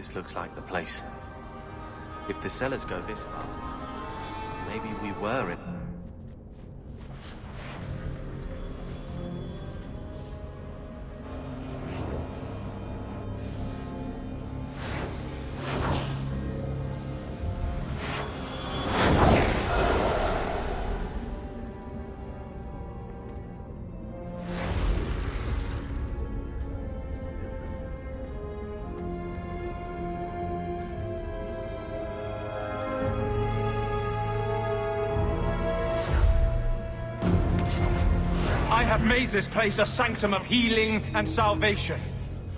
This looks like the place. If the cellars go this far, maybe we were in... I have made this place a sanctum of healing and salvation.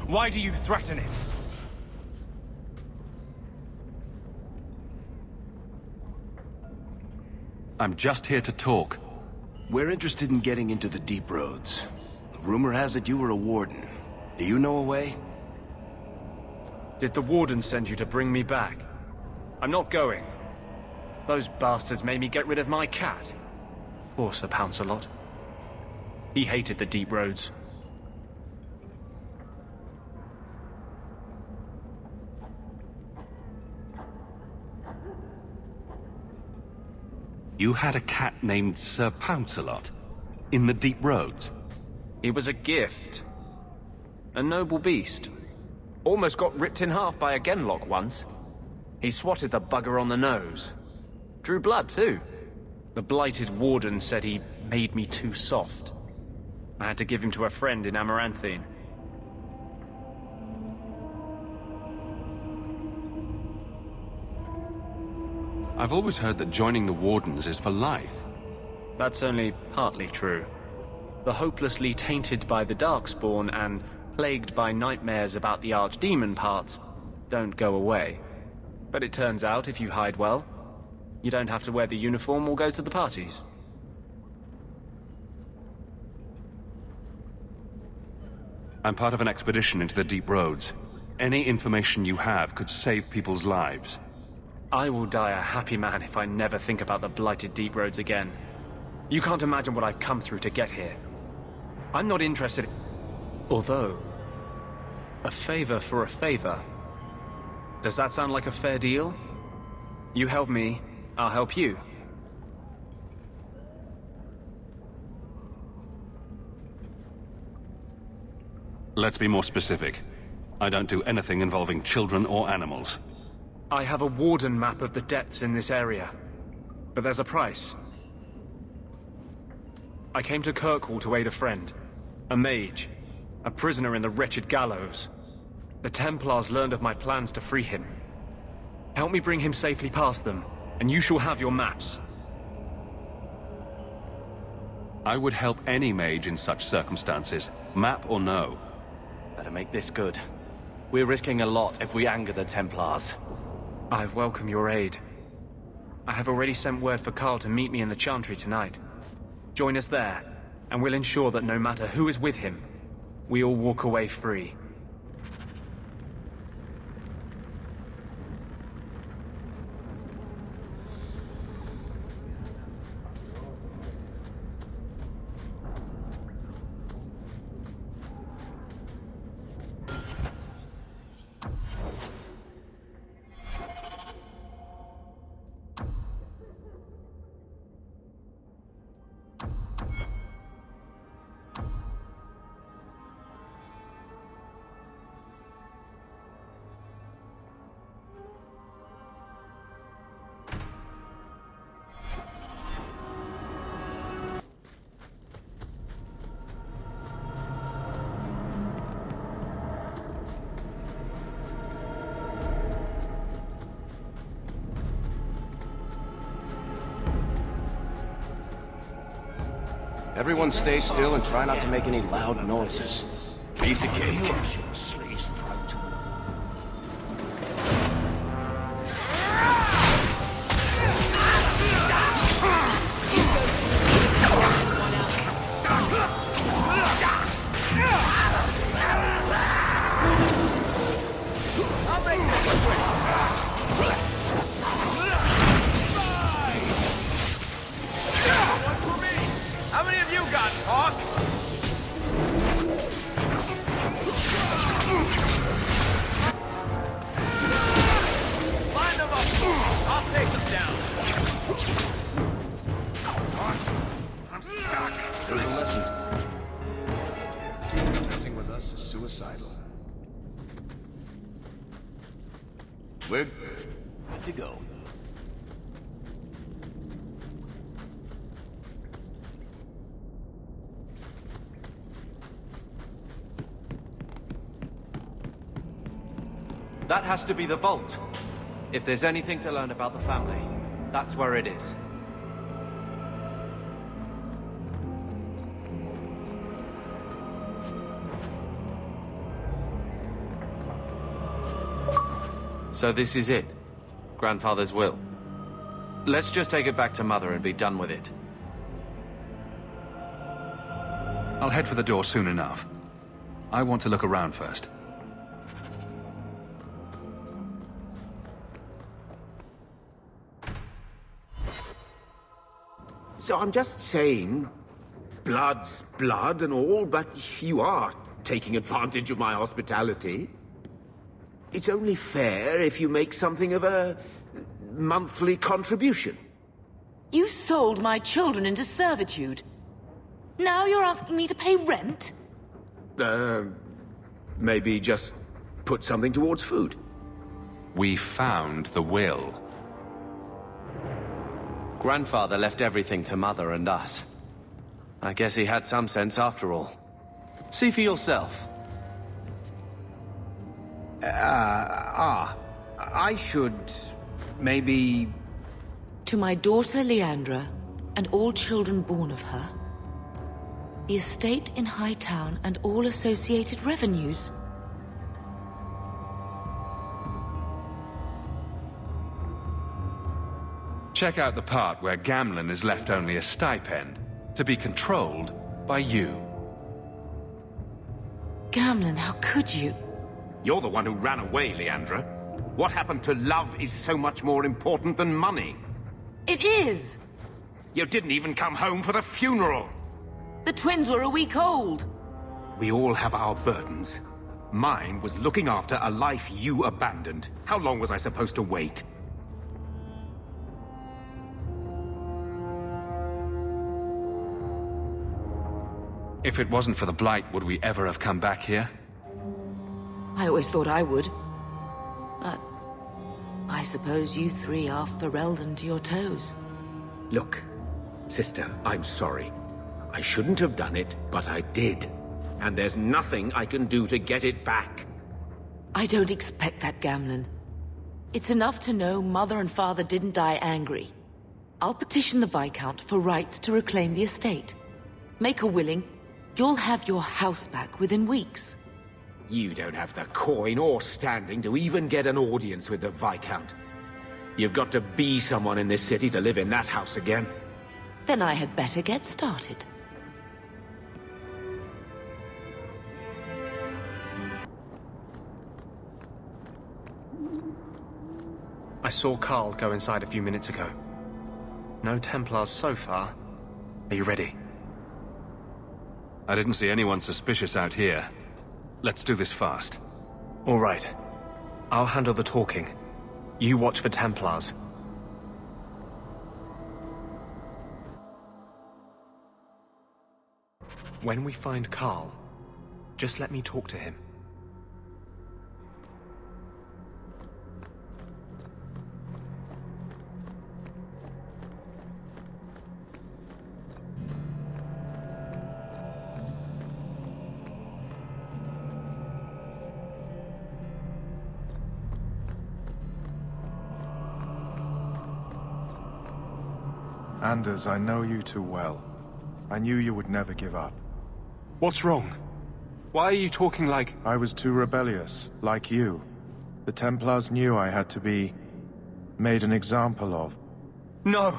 Why do you threaten it? I'm just here to talk. We're interested in getting into the deep roads. Rumor has it you were a warden. Do you know a way? Did the warden send you to bring me back? I'm not going. Those bastards made me get rid of my cat. Poor Sir Pouncelot. He hated the deep roads. You had a cat named Sir Pouncelot? In the deep roads? He was a gift. A noble beast. Almost got ripped in half by a genlock once. He swatted the bugger on the nose. Drew blood, too. The blighted warden said he made me too soft. I had to give him to a friend in Amaranthine. I've always heard that joining the Wardens is for life. That's only partly true. The hopelessly tainted by the Darkspawn and plagued by nightmares about the Archdemon parts don't go away. But it turns out if you hide well, you don't have to wear the uniform or go to the parties. I'm part of an expedition into the deep roads. Any information you have could save people's lives. I will die a happy man if I never think about the blighted deep roads again. You can't imagine what I've come through to get here. I'm not interested... Although... a favor for a favor. Does that sound like a fair deal? You help me, I'll help you. Let's be more specific. I don't do anything involving children or animals. I have a warden map of the depths in this area. But there's a price. I came to Kirkwall to aid a friend. A mage. A prisoner in the wretched gallows. The Templars learned of my plans to free him. Help me bring him safely past them, and you shall have your maps. I would help any mage in such circumstances, map or no. Better make this good. We're risking a lot if we anger the Templars. I welcome your aid. I have already sent word for Carl to meet me in the Chantry tonight. Join us there, and we'll ensure that no matter who is with him, we all walk away free. Everyone stay still and try not to make any loud noises. Piece of cake. How many of you got talk? We're good to go. That has to be the vault. If there's anything to learn about the family, that's where it is. So this is it? Grandfather's will? Let's just take it back to Mother and be done with it. I'll head for the door soon enough. I want to look around first. So I'm just saying, blood's blood and all, but you are taking advantage of my hospitality. It's only fair if you make something of a monthly contribution. You sold my children into servitude. Now you're asking me to pay rent? Maybe just put something towards food. We found the will. Grandfather left everything to Mother and us. I guess he had some sense after all. See for yourself. I should... maybe... To my daughter Leandra, and all children born of her, the estate in Hightown and all associated revenues. Check out the part where Gamlen is left only a stipend, to be controlled by you. Gamlen, how could you? You're the one who ran away, Leandra. What happened to love is so much more important than money. It is! You didn't even come home for the funeral. The twins were a week old. We all have our burdens. Mine was looking after a life you abandoned. How long was I supposed to wait? If it wasn't for the Blight, would we ever have come back here? I always thought I would. But I suppose you three are Ferelden to your toes. Look, sister, I'm sorry. I shouldn't have done it, but I did. And there's nothing I can do to get it back. I don't expect that, Gamlen. It's enough to know Mother and Father didn't die angry. I'll petition the Viscount for rights to reclaim the estate. Make her willing, you'll have your house back within weeks. You don't have the coin or standing to even get an audience with the Viscount. You've got to be someone in this city to live in that house again. Then I had better get started. I saw Carl go inside a few minutes ago. No Templars so far. Are you ready? I didn't see anyone suspicious out here. Let's do this fast. All right. I'll handle the talking. You watch for Templars. When we find Carl, just let me talk to him. Anders, I know you too well. I knew you would never give up. What's wrong? Why are you talking like... I was too rebellious, like you. The Templars knew I had to be... made an example of. No!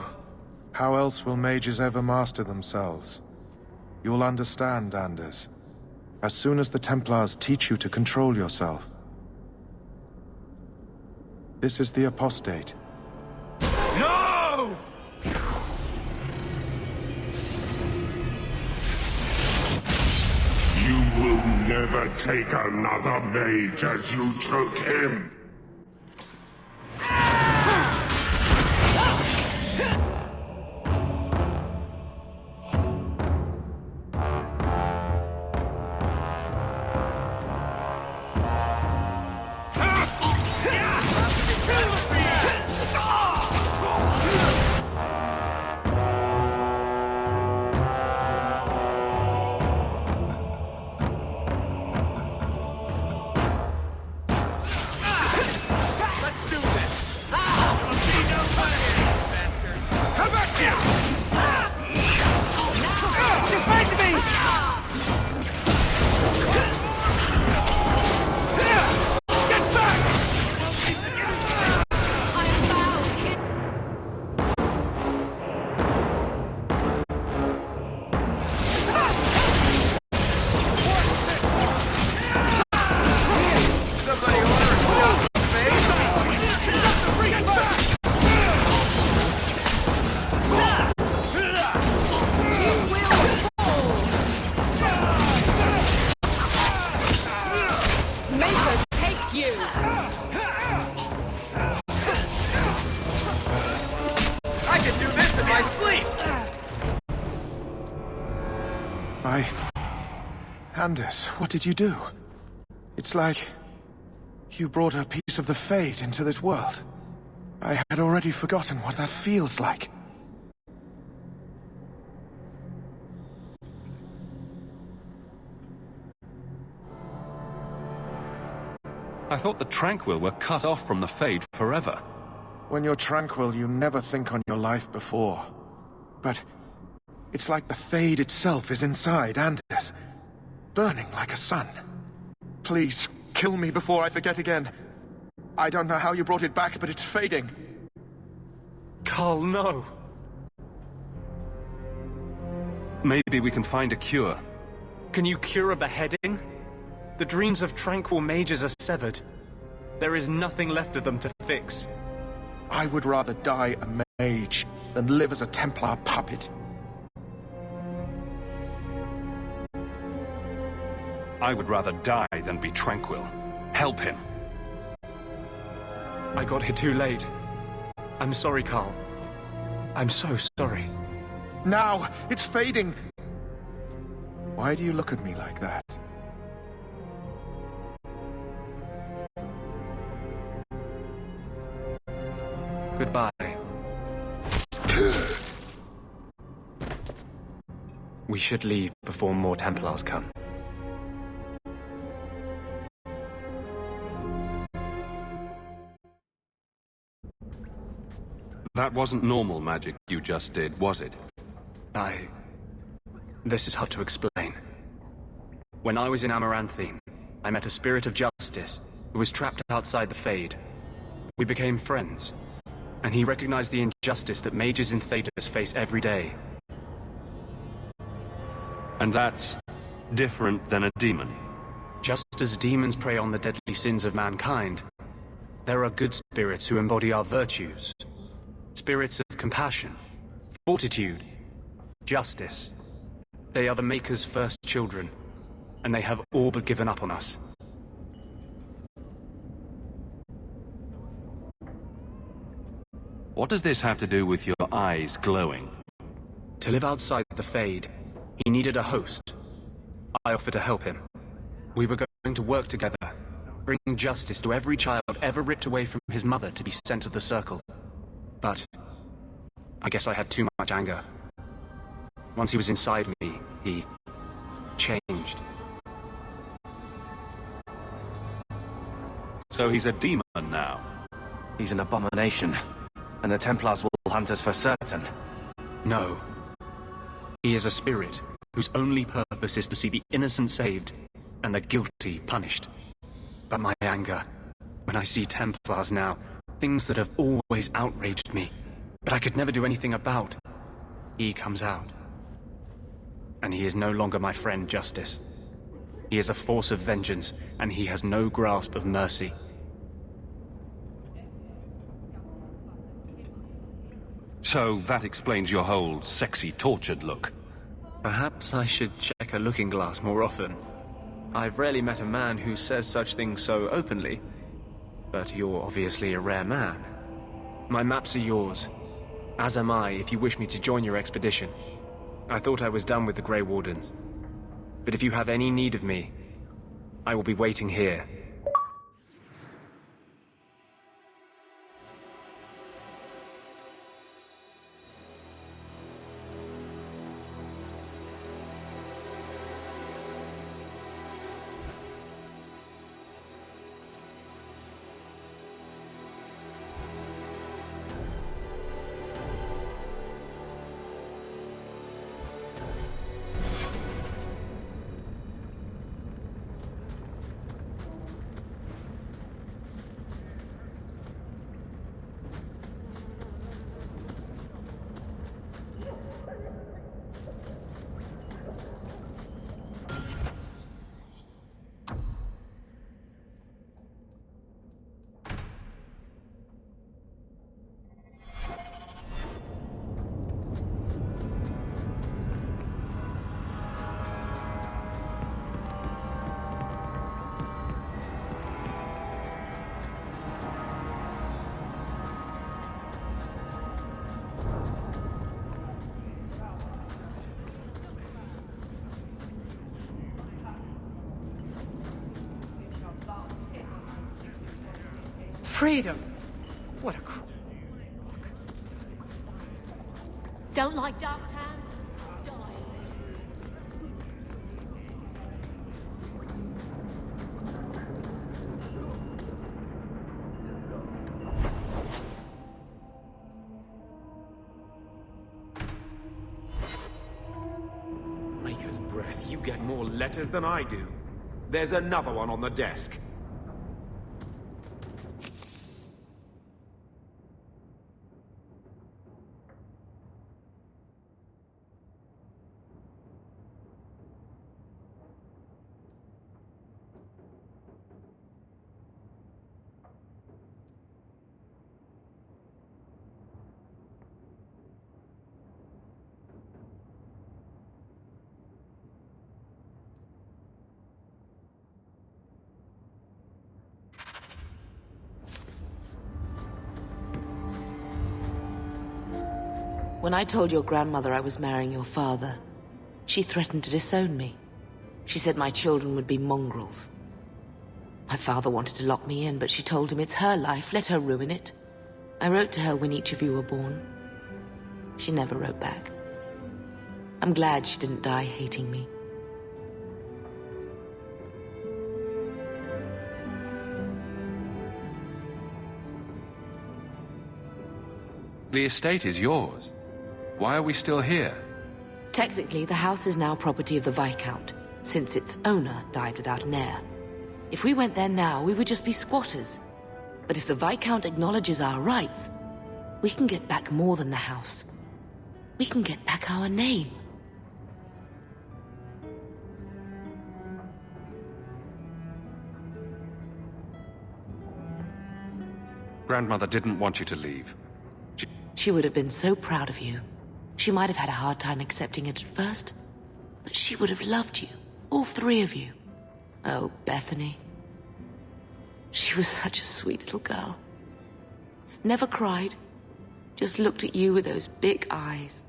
How else will mages ever master themselves? You'll understand, Anders. As soon as the Templars teach you to control yourself. This is the apostate. No! You will never take another mage as you took him. Anders, what did you do? It's like you brought a piece of the Fade into this world. I had already forgotten what that feels like. I thought the Tranquil were cut off from the Fade forever. When you're tranquil, you never think on your life before. But it's like the Fade itself is inside Anders, burning like a sun. Please, kill me before I forget again. I don't know how you brought it back, but it's fading. Carl, no! Maybe we can find a cure. Can you cure a beheading? The dreams of tranquil mages are severed. There is nothing left of them to fix. I would rather die a mage than live as a Templar puppet. I would rather die than be tranquil. Help him. I got here too late. I'm sorry, Carl. I'm so sorry. Now! It's fading! Why do you look at me like that? Goodbye. We should leave before more Templars come. That wasn't normal magic you just did, was it? This is hard to explain. When I was in Amaranthine, I met a spirit of justice who was trapped outside the Fade. We became friends, and he recognized the injustice that mages in Thedas face every day. And that's different than a demon? Just as demons prey on the deadly sins of mankind, there are good spirits who embody our virtues. Spirits of compassion, fortitude, justice. They are the Maker's first children, and they have all but given up on us. What does this have to do with your eyes glowing? To live outside the Fade, he needed a host. I offered to help him. We were going to work together, bringing justice to every child ever ripped away from his mother to be sent to the Circle. But I guess I had too much anger. Once he was inside me, he changed. So he's a demon now? He's an abomination, and the Templars will hunt us for certain. No. He is a spirit whose only purpose is to see the innocent saved and the guilty punished. But my anger, when I see Templars now, things that have always outraged me, but I could never do anything about, he comes out. And he is no longer my friend, Justice. He is a force of vengeance, and he has no grasp of mercy. So that explains your whole sexy, tortured look. Perhaps I should check a looking glass more often. I've rarely met a man who says such things so openly. But you're obviously a rare man. My maps are yours. As am I, if you wish me to join your expedition. I thought I was done with the Grey Wardens. But if you have any need of me, I will be waiting here. Freedom. What a crock. Don't like Dark Town? Die. Maker's breath, you get more letters than I do. There's another one on the desk. When I told your grandmother I was marrying your father, she threatened to disown me. She said my children would be mongrels. My father wanted to lock me in, but she told him it's her life, let her ruin it. I wrote to her when each of you were born. She never wrote back. I'm glad she didn't die hating me. The estate is yours. Why are we still here? Technically, the house is now property of the Viscount, since its owner died without an heir. If we went there now, we would just be squatters. But if the Viscount acknowledges our rights, we can get back more than the house. We can get back our name. Grandmother didn't want you to leave. She would have been so proud of you. She might have had a hard time accepting it at first, but she would have loved you, all three of you. Oh, Bethany. She was such a sweet little girl. Never cried, just looked at you with those big eyes.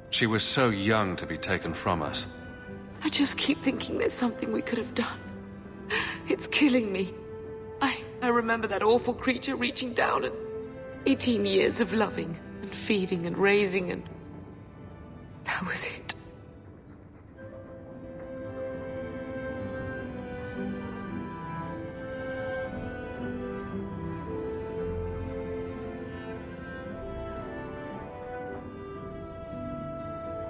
She was so young to be taken from us. I just keep thinking there's something we could have done. It's killing me. I remember that awful creature reaching down and 18 years of loving and feeding and raising, and that was it.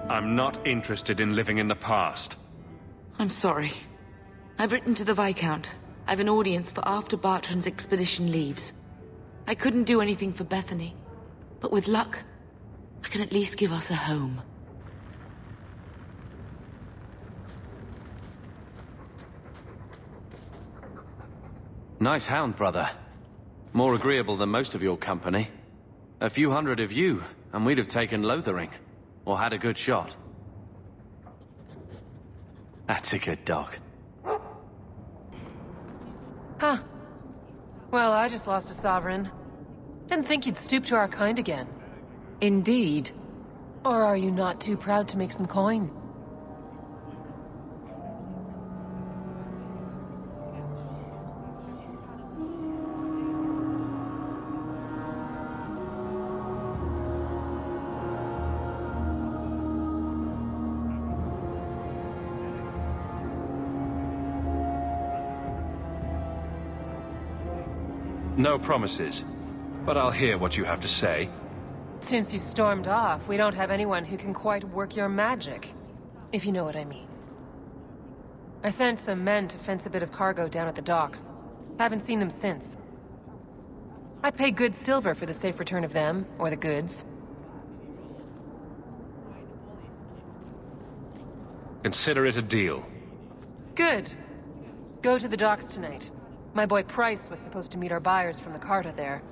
I'm not interested in living in the past. I'm sorry. I've written to the Viscount. I've an audience for after Bartrand's expedition leaves. I couldn't do anything for Bethany, but with luck, I can at least give us a home. Nice hound, brother. More agreeable than most of your company. A few hundred of you, and we'd have taken Lothering, or had a good shot. That's a good dog. Huh. Well, I just lost a sovereign. Didn't think you'd stoop to our kind again. Indeed. Or are you not too proud to make some coin? No promises, but I'll hear what you have to say. Since you stormed off, we don't have anyone who can quite work your magic, if you know what I mean. I sent some men to fence a bit of cargo down at the docks. Haven't seen them since. I'd pay good silver for the safe return of them, or the goods. Consider it a deal. Good. Go to the docks tonight. My boy Price was supposed to meet our buyers from the Carta there.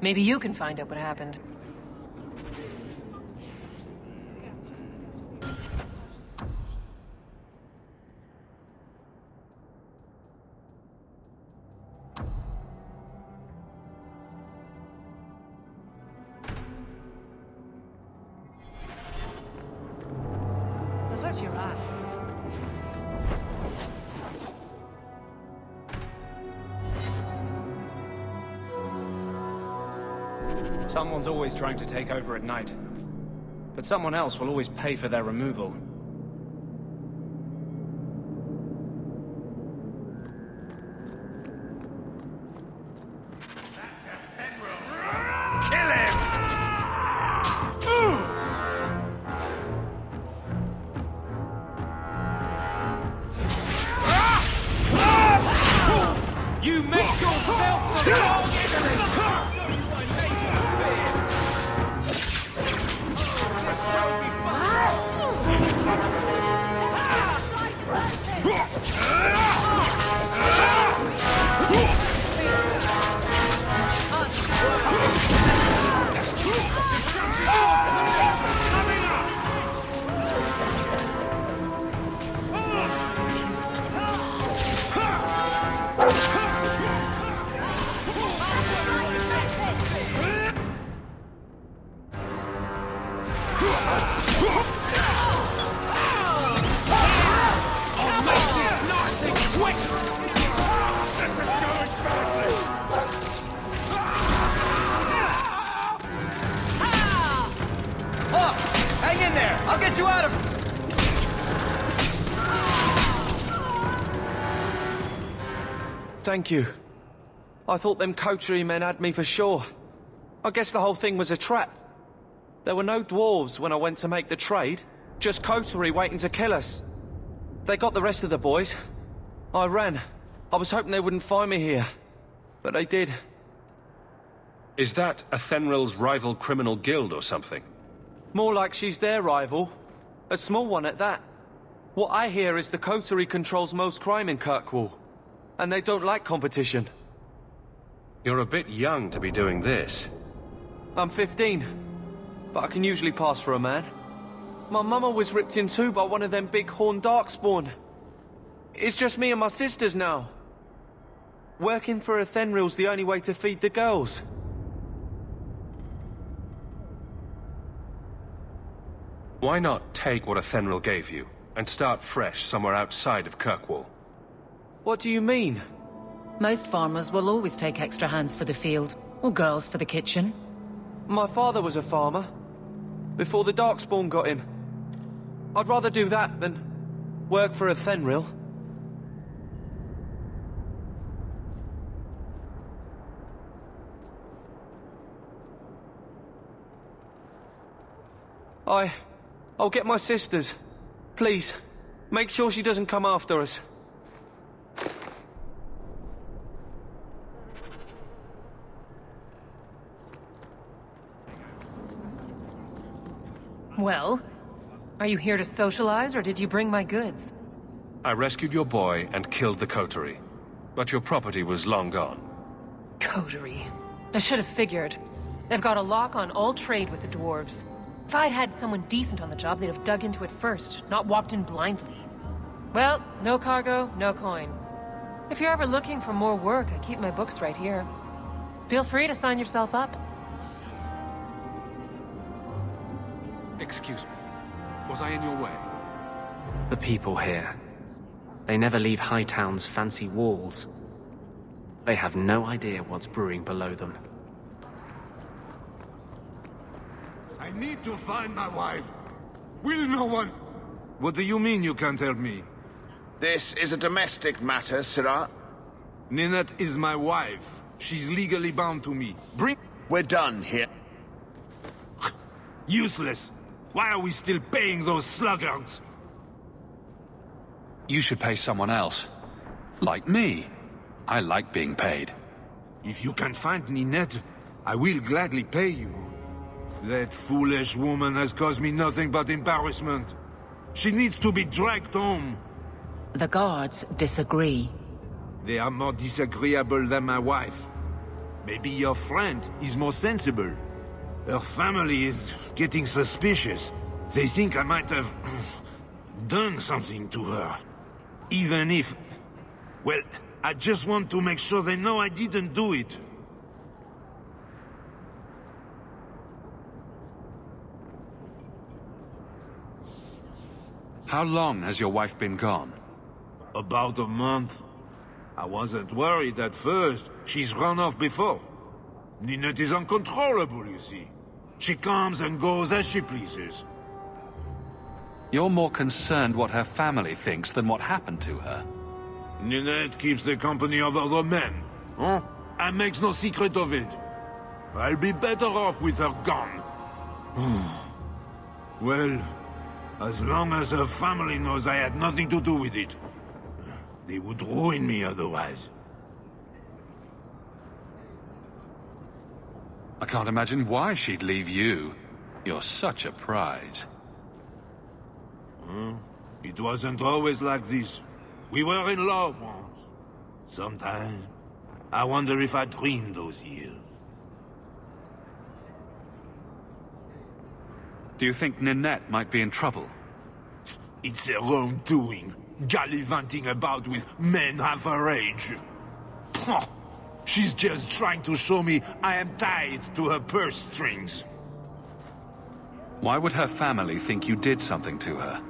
Maybe you can find out what happened. Avert your eyes. Someone's always trying to take over at night. But someone else will always pay for their removal. Kill him! You make yourself the wrong enemy! Hang in there! I'll get you out of... Thank you. I thought them coterie men had me for sure. I guess the whole thing was a trap. There were no dwarves when I went to make the trade, just coterie waiting to kill us. They got the rest of the boys. I ran. I was hoping they wouldn't find me here, but they did. Is that Athenril's rival criminal guild or something? More like she's their rival. A small one at that. What I hear is the coterie controls most crime in Kirkwall, and they don't like competition. You're a bit young to be doing this. I'm 15, but I can usually pass for a man. My mama was ripped in two by one of them big horned darkspawn. It's just me and my sisters now. Working for Athenril's the only way to feed the girls. Why not take what Athenril gave you, and start fresh somewhere outside of Kirkwall? What do you mean? Most farmers will always take extra hands for the field, or girls for the kitchen. My father was a farmer, before the Darkspawn got him. I'd rather do that than work for Athenril. I'll get my sisters. Please, make sure she doesn't come after us. Well, are you here to socialize, or did you bring my goods? I rescued your boy and killed the coterie, but your property was long gone. Coterie. I should have figured. They've got a lock on all trade with the dwarves. If I'd had someone decent on the job, they'd have dug into it first, not walked in blindly. Well, no cargo, no coin. If you're ever looking for more work, I keep my books right here. Feel free to sign yourself up. Excuse me. Was I in your way? The people here. They never leave Hightown's fancy walls. They have no idea what's brewing below them. I need to find my wife. Will no one... What do you mean you can't help me? This is a domestic matter, Sirrah. Ninette is my wife. She's legally bound to me. We're done here. Useless. Why are we still paying those sluggards? You should pay someone else. Like me. I like being paid. If you can find Ninette, I will gladly pay you. That foolish woman has caused me nothing but embarrassment. She needs to be dragged home. The guards disagree. They are more disagreeable than my wife. Maybe your friend is more sensible. Her family is getting suspicious. They think I might have done something to her. Even if... Well, I just want to make sure they know I didn't do it. How long has your wife been gone? About a month. I wasn't worried at first. She's run off before. Ninette is uncontrollable, you see. She comes and goes as she pleases. You're more concerned what her family thinks than what happened to her. Ninette keeps the company of other men, huh? And makes no secret of it. I'll be better off with her gone. Well, as long as her family knows I had nothing to do with it. They would ruin me otherwise. I can't imagine why she'd leave you. You're such a prize. It wasn't always like this. We were in love once. Sometimes, I wonder if I dreamed those years. Do you think Ninette might be in trouble? It's her own doing, gallivanting about with men half her age. Pah! She's just trying to show me I am tied to her purse strings. Why would her family think you did something to her?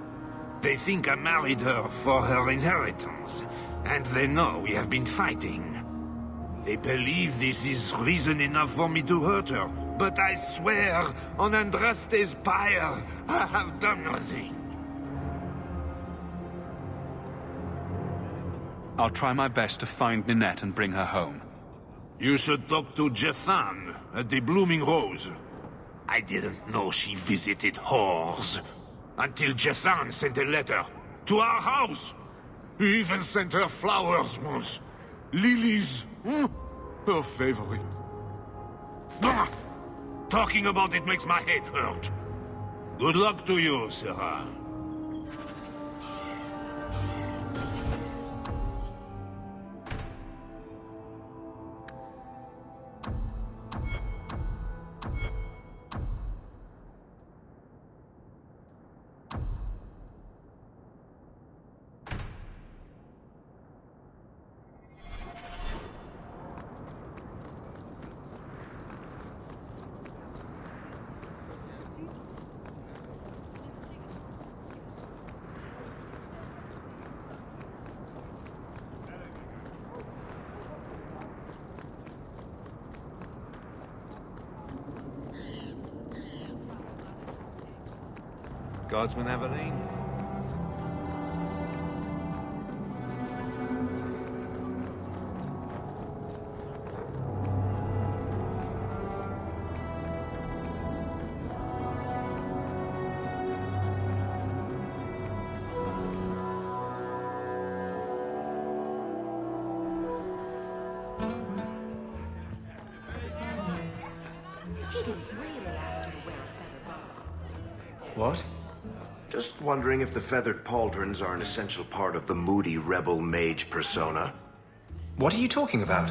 They think I married her for her inheritance, and they know we have been fighting. They believe this is reason enough for me to hurt her, but I swear, on Andraste's pyre, I have done nothing. I'll try my best to find Ninette and bring her home. You should talk to Jethan at the Blooming Rose. I didn't know she visited whores. Until Jethan sent a letter to our house. He even sent her flowers once. Lilies. Her favorite. Talking about it makes my head hurt. Good luck to you, Sarah. Guardsman Aveline. He didn't really ask you to wear a feather boa. What? Just wondering if the feathered pauldrons are an essential part of the moody rebel mage persona. What are you talking about?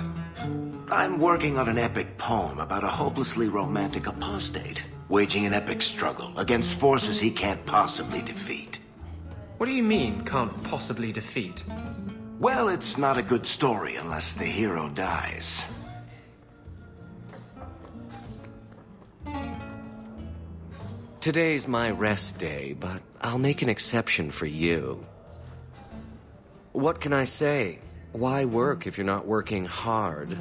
I'm working on an epic poem about a hopelessly romantic apostate, waging an epic struggle against forces he can't possibly defeat. What do you mean, can't possibly defeat? Well, it's not a good story unless the hero dies. Today's my rest day, but I'll make an exception for you. What can I say? Why work if you're not working hard?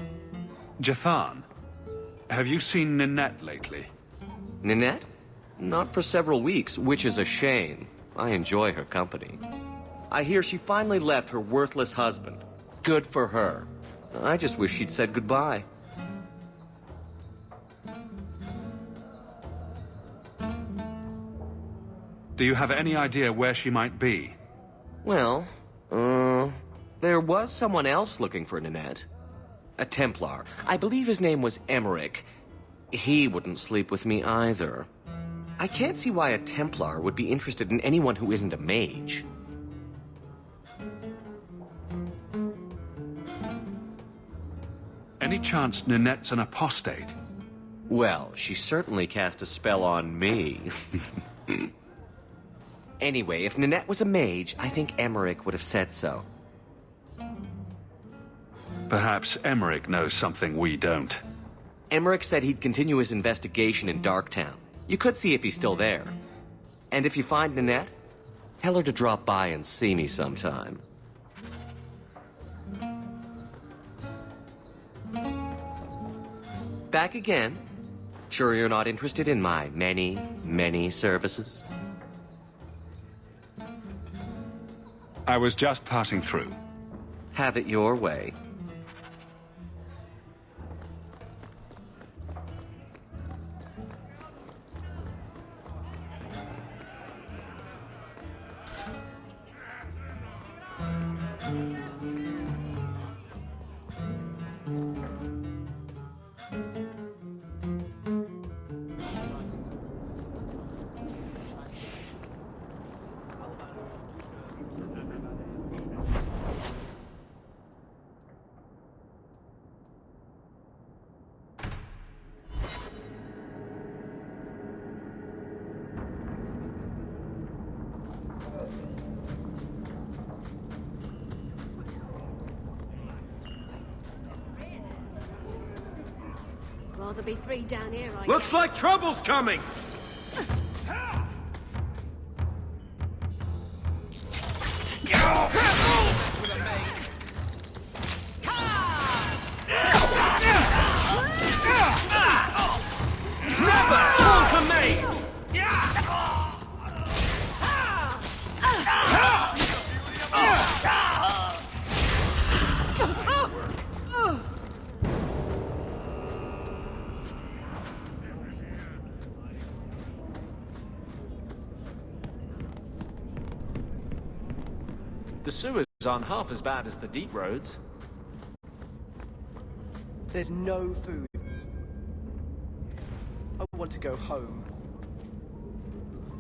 Jethan, have you seen Ninette lately? Ninette? Not for several weeks, which is a shame. I enjoy her company. I hear she finally left her worthless husband. Good for her. I just wish she'd said goodbye. Do you have any idea where she might be? Well, there was someone else looking for Ninette. A Templar. I believe his name was Emmerich. He wouldn't sleep with me either. I can't see why a Templar would be interested in anyone who isn't a mage. Any chance Ninette's an apostate? Well, she certainly cast a spell on me. Anyway, if Ninette was a mage, I think Emmerich would have said so. Perhaps Emmerich knows something we don't. Emmerich said he'd continue his investigation in Darktown. You could see if he's still there. And if you find Ninette, tell her to drop by and see me sometime. back again. Sure you're not interested in my many, many services? I was just passing through. Have it your way. Rather be free down here, I Looks like trouble's coming! The sewers aren't half as bad as the deep roads. There's no food. I want to go home.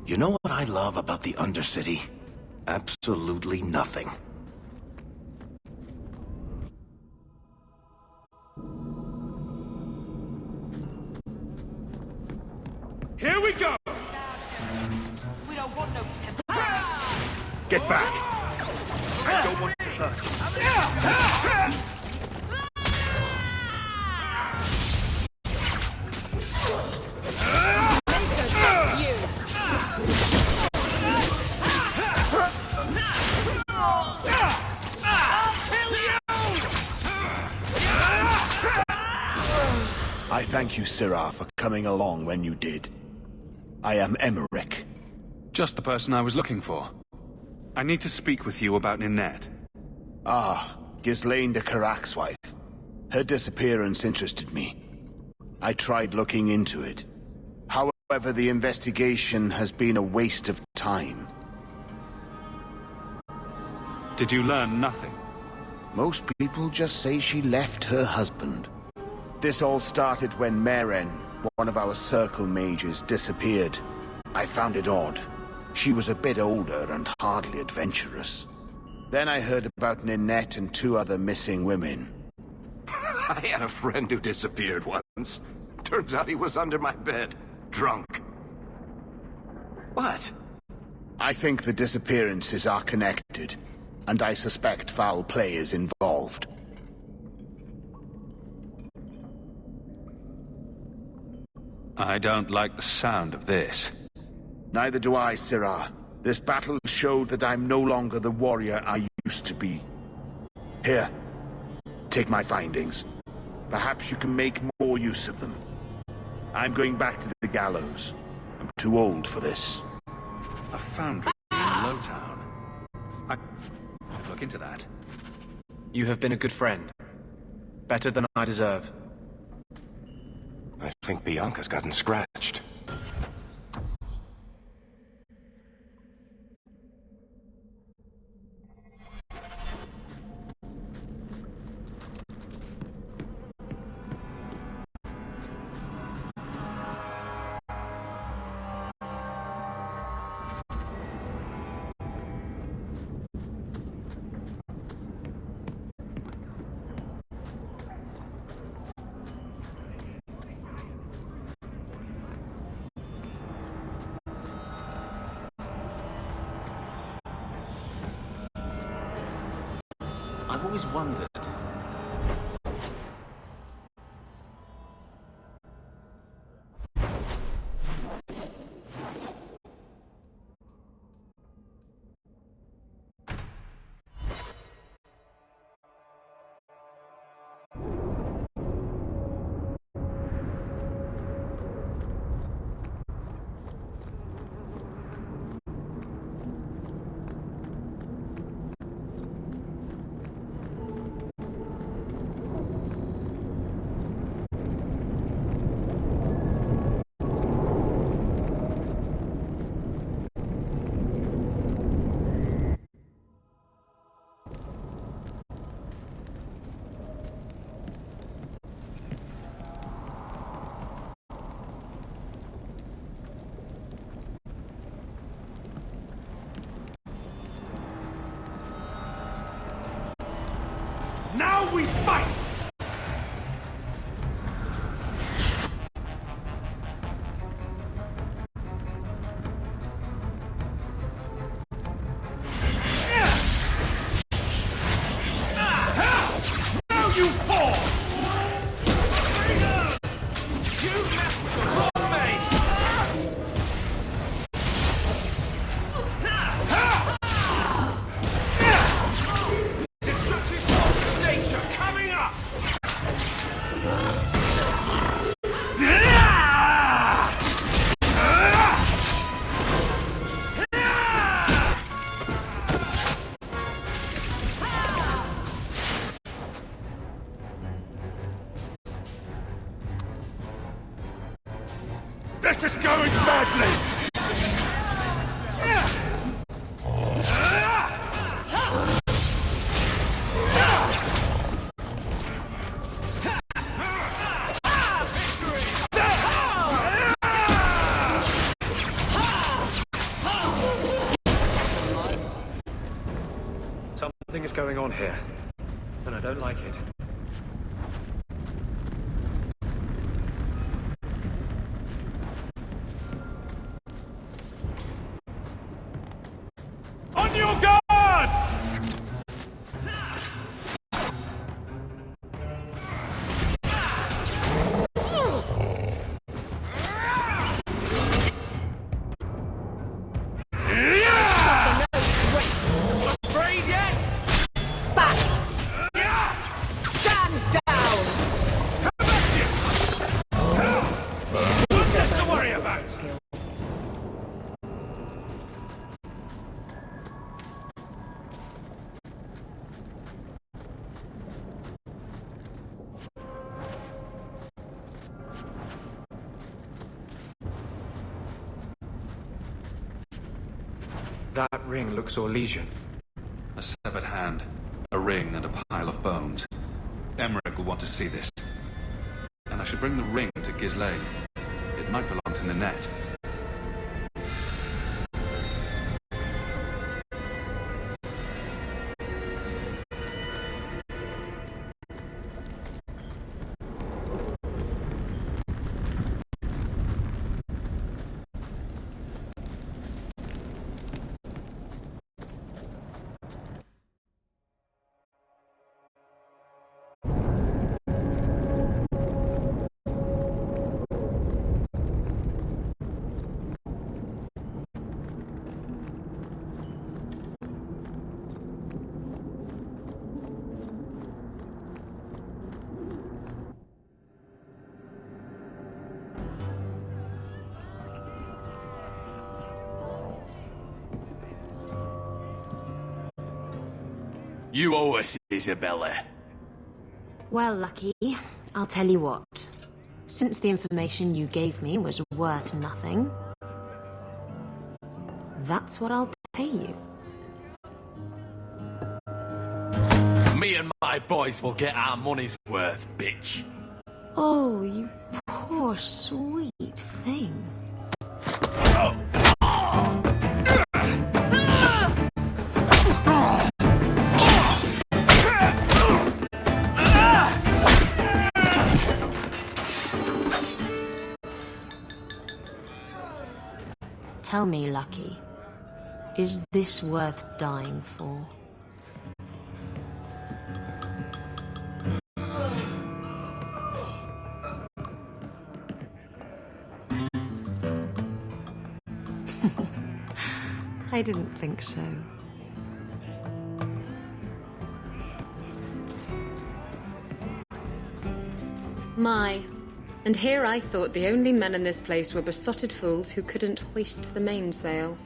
You know what I love about the Undercity? Absolutely nothing. Here we go! We don't want no temper. Get back! I don't want to hurt you. I thank you, Sirrah, for coming along when you did. I am Emmerich. Just the person I was looking for. I need to speak with you about Ninette. Ah, Ghislaine de Carac's wife. Her disappearance interested me. I tried looking into it. However, the investigation has been a waste of time. Did you learn nothing? Most people just say she left her husband. This all started when Meren, one of our circle mages, disappeared. I found it odd. She was a bit older and hardly adventurous. Then I heard about Ninette and 2 other missing women. I had a friend who disappeared once. Turns out he was under my bed, drunk. What? I think the disappearances are connected, and I suspect foul play is involved. I don't like the sound of this. Neither do I, Sirrah. This battle showed that I'm no longer the warrior I used to be. Here, take my findings. Perhaps you can make more use of them. I'm going back to the gallows. I'm too old for this. A foundry in Lowtown. I'll look into that. You have been a good friend. Better than I deserve. I think Bianca's gotten scratched. I've always wondered. Now we fight! Now you fall! You left your whole face! Destructive force of nature coming up! This is going badly! Something is going on here, and I don't like it. On your guard! Afraid yet? Back! Stand down! What's that to worry about? That ring looks Orlesian. A severed hand, a ring, and a pile of bones. Emmerich will want to see this. And I should bring the ring to Ghislaine. It might belong to Nanette. You owe us, Isabella. Well, Lucky, I'll tell you what. Since the information you gave me was worth nothing, that's what I'll pay you. Me and my boys will get our money's worth, bitch. Oh, you poor sweet thing. Tell me, Lucky, is this worth dying for? I didn't think so. My, and here I thought the only men in this place were besotted fools who couldn't hoist the mainsail.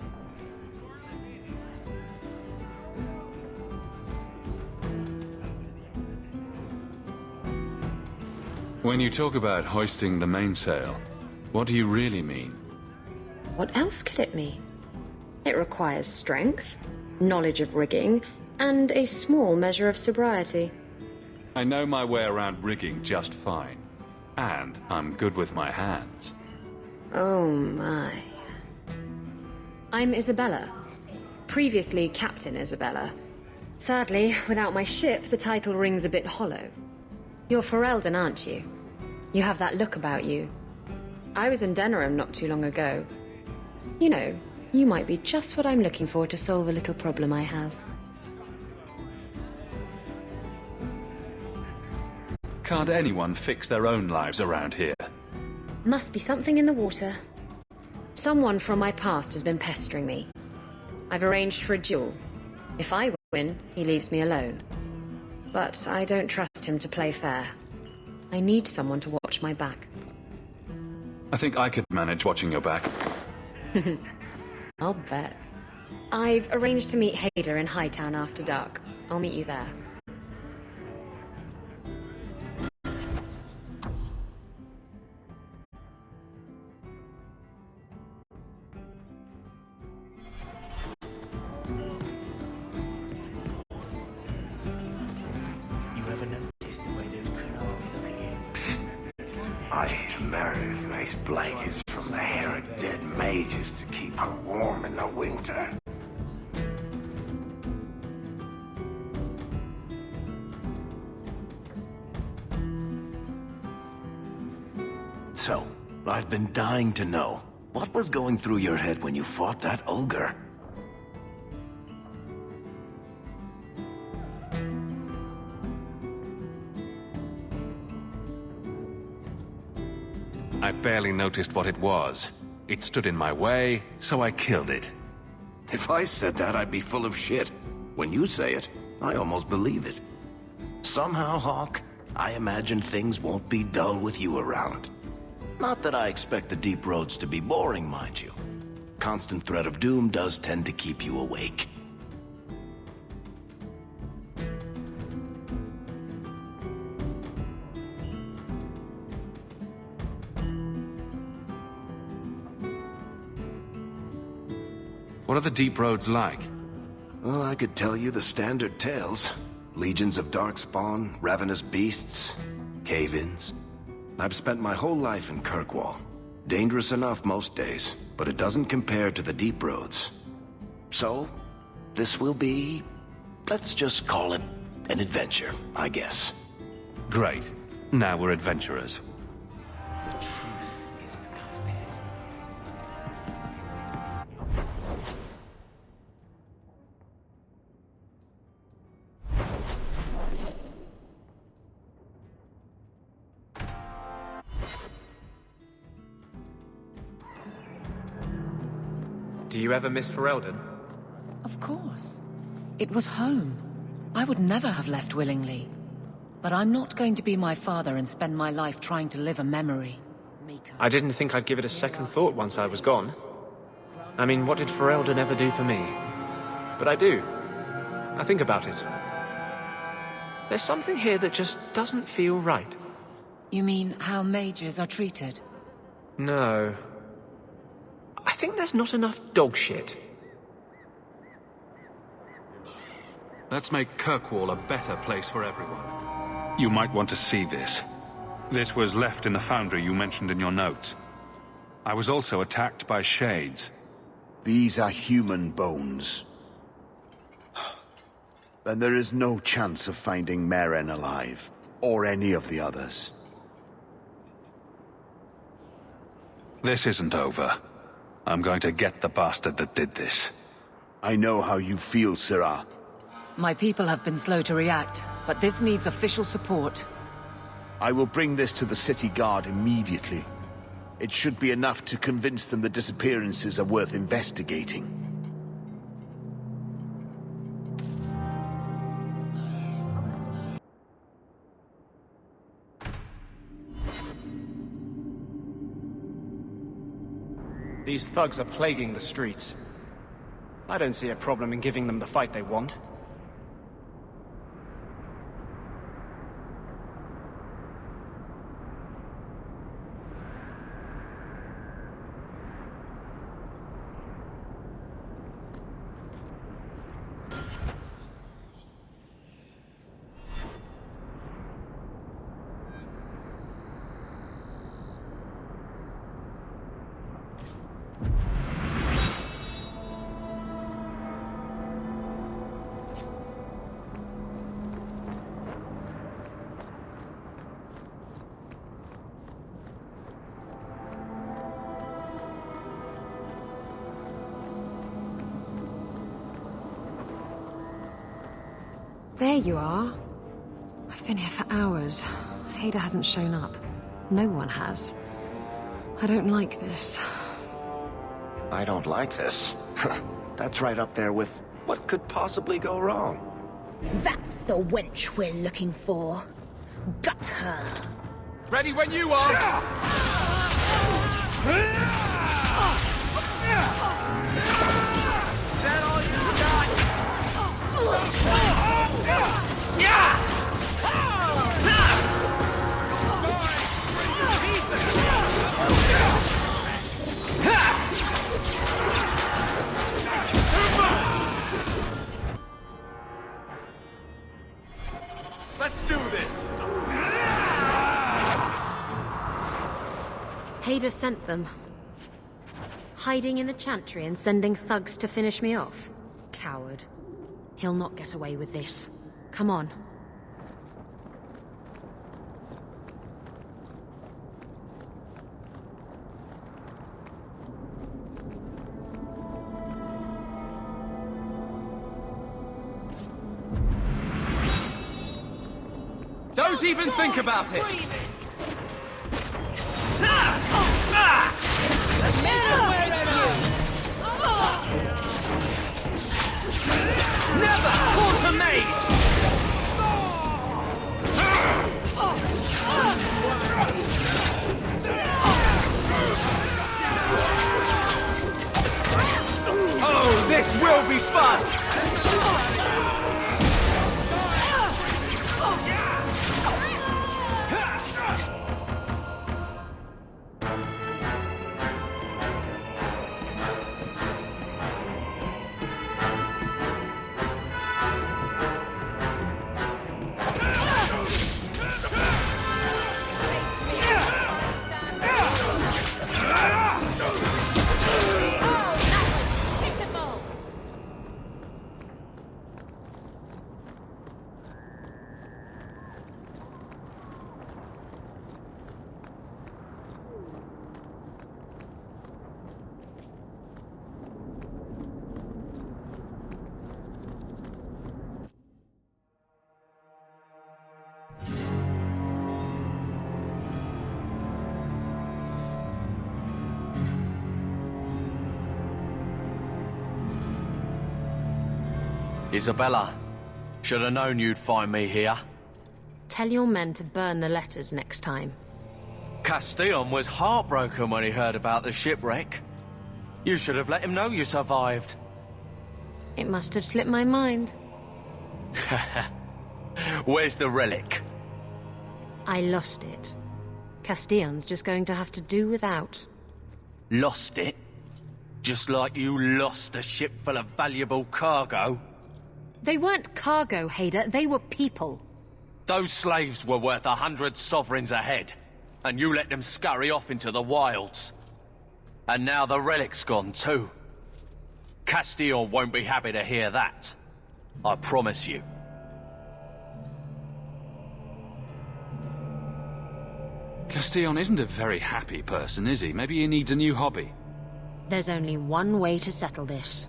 When you talk about hoisting the mainsail, what do you really mean? What else could it mean? It requires strength, knowledge of rigging, and a small measure of sobriety. I know my way around rigging just fine. And I'm good with my hands. Oh my. I'm Isabella. Previously Captain Isabella. Sadly, without my ship, the title rings a bit hollow. You're Ferelden, aren't you? You have that look about you. I was in Denerim not too long ago. You know, you might be just what I'm looking for to solve a little problem I have. Can't anyone fix their own lives around here? Must be something in the water. Someone from my past has been pestering me. I've arranged for a duel. If I win, he leaves me alone. But I don't trust him to play fair. I need someone to watch my back. I think I could manage watching your back. I'll bet. I've arranged to meet Hader in Hightown after dark. I'll meet you there. I married nice blankets from the hair of dead mages to keep her warm in the winter. So, I've been dying to know, what was going through your head when you fought that ogre? I barely noticed what it was. It stood in my way, so I killed it. If I said that, I'd be full of shit. When you say it, I almost believe it. Somehow, Hawk, I imagine things won't be dull with you around. Not that I expect the deep roads to be boring, mind you. Constant threat of doom does tend to keep you awake. What are the deep roads like? Well, I could tell you the standard tales. Legions of darkspawn, ravenous beasts, cave-ins. I've spent my whole life in Kirkwall. Dangerous enough most days, but it doesn't compare to the deep roads. So, this will be... let's just call it an adventure, I guess. Great. Now we're adventurers. Do you ever miss Ferelden? Of course. It was home. I would never have left willingly. But I'm not going to be my father and spend my life trying to live a memory. I didn't think I'd give it a second thought once I was gone. I mean, what did Ferelden ever do for me? But I do. I think about it. There's something here that just doesn't feel right. You mean how mages are treated? No. I think there's not enough dog shit. Let's make Kirkwall a better place for everyone. You might want to see this. This was left in the foundry you mentioned in your notes. I was also attacked by shades. These are human bones. Then there is no chance of finding Meren alive, or any of the others. This isn't over. I'm going to get the bastard that did this. I know how you feel, Sirrah. My people have been slow to react, but this needs official support. I will bring this to the city guard immediately. It should be enough to convince them the disappearances are worth investigating. These thugs are plaguing the streets. I don't see a problem in giving them the fight they want. There you are. I've been here for hours. Hader hasn't shown up. No one has. I don't like this. I don't like this. That's right up there with what could possibly go wrong. That's the wench we're looking for. Gut her. Ready when you are! Let's do this! Hader sent them. Hiding in the chantry and sending thugs to finish me off. Coward. He'll not get away with this. Come on. Don't even think about it! Never caught a maid! Oh, this will be fun! Isabella, should have known you'd find me here. Tell your men to burn the letters next time. Castillon was heartbroken when he heard about the shipwreck. You should have let him know you survived. It must have slipped my mind. Where's the relic? I lost it. Castillon's just going to have to do without. Lost it? Just like you lost a ship full of valuable cargo? They weren't cargo, Hader. They were people. Those slaves were worth 100 sovereigns a head, and you let them scurry off into the wilds. And now the relic's gone too. Castillon won't be happy to hear that. I promise you. Castillon isn't a very happy person, is he? Maybe he needs a new hobby. There's only one way to settle this.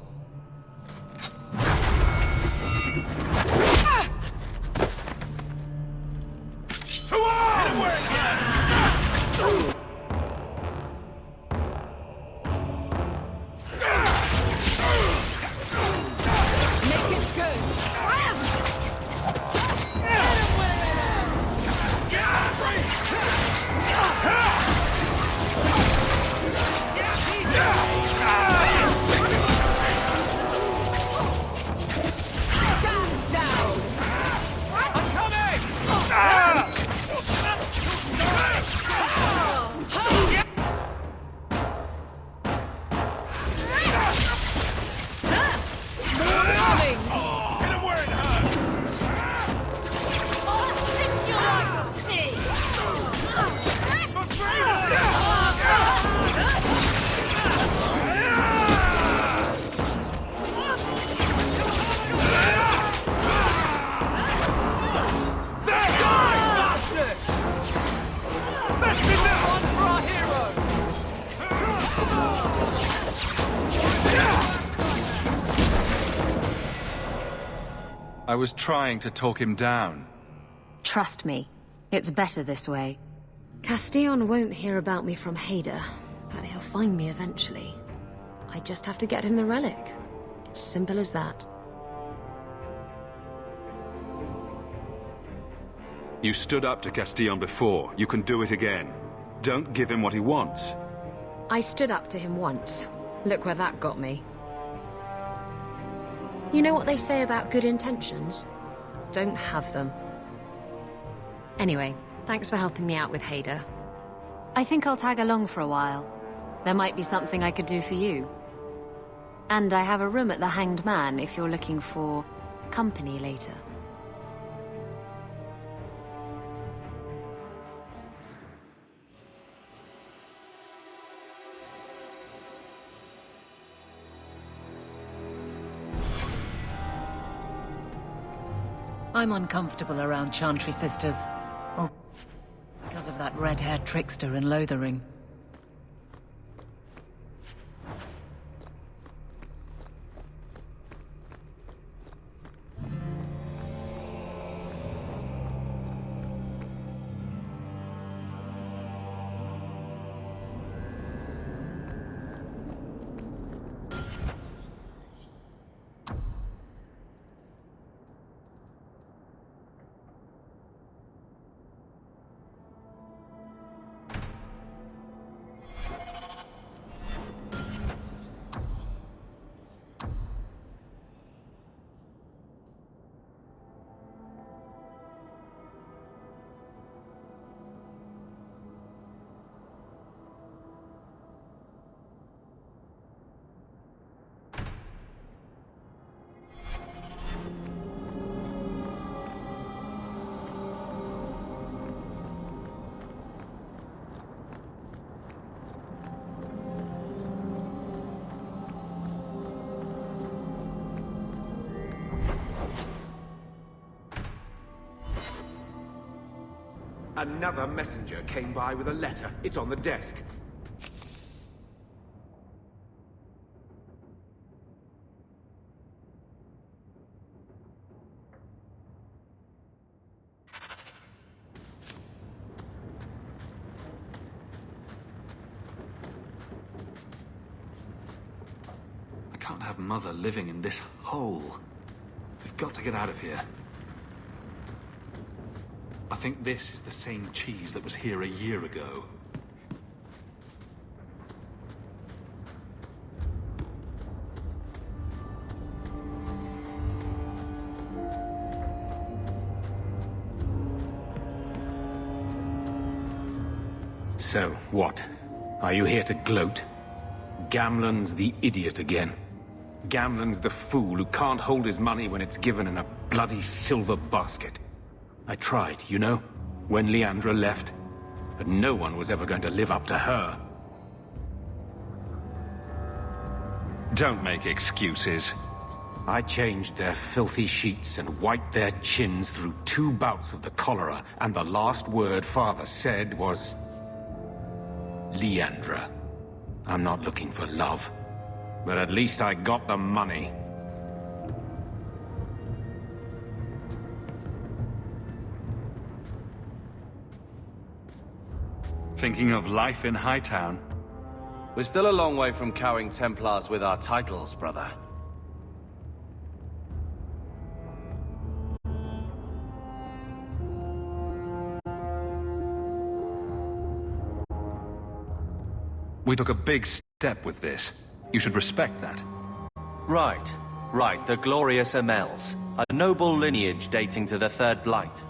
I was trying to talk him down. Trust me, it's better this way. Castillon won't hear about me from Hader, but he'll find me eventually. I just have to get him the relic. It's simple as that. You stood up to Castillon before. You can do it again. Don't give him what he wants. I stood up to him once. Look where that got me. You know what they say about good intentions? Don't have them. Anyway, thanks for helping me out with Hader. I think I'll tag along for a while. There might be something I could do for you. And I have a room at the Hanged Man if you're looking for company later. I'm uncomfortable around Chantry Sisters. Oh, because of that red-haired trickster in Lothering. Another messenger came by with a letter. It's on the desk. I can't have Mother living in this hole. We've got to get out of here. I think this is the same cheese that was here a year ago. So, what? Are you here to gloat? Gamlen's the idiot again. Gamlen's the fool who can't hold his money when it's given in a bloody silver basket. I tried, you know, when Leandra left. But no one was ever going to live up to her. Don't make excuses. I changed their filthy sheets and wiped their chins through 2 bouts of the cholera, and the last word Father said was... Leandra. I'm not looking for love, but at least I got the money. Thinking of life in Hightown? We're still a long way from cowing Templars with our titles, brother. We took a big step with this. You should respect that. Right. The glorious Amels. A noble lineage dating to the Third Blight.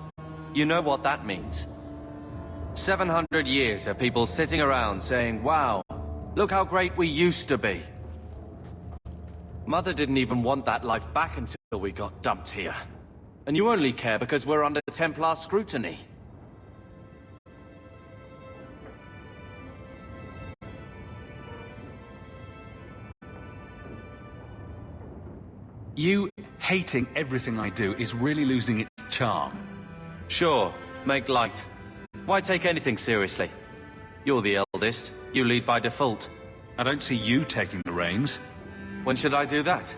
You know what that means. 700 years of people sitting around saying, wow, look how great we used to be. Mother didn't even want that life back until we got dumped here. And you only care because we're under Templar scrutiny. You hating everything I do is really losing its charm. Sure, make light. Why take anything seriously? You're the eldest. You lead by default. I don't see you taking the reins. When should I do that?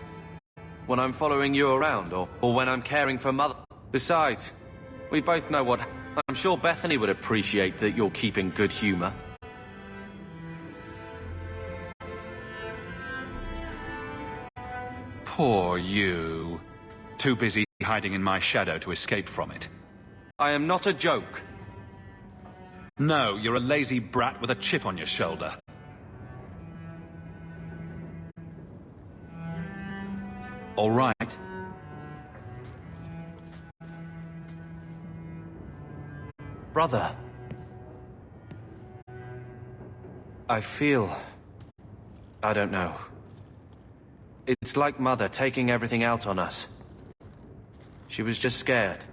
When I'm following you around, or when I'm caring for Mother. Besides, we both know what... I'm sure Bethany would appreciate that you're keeping good humor. Poor you. Too busy hiding in my shadow to escape from it. I am not a joke. No, you're a lazy brat with a chip on your shoulder. All right. Brother. I feel... I don't know. It's like Mother taking everything out on us. She was just scared.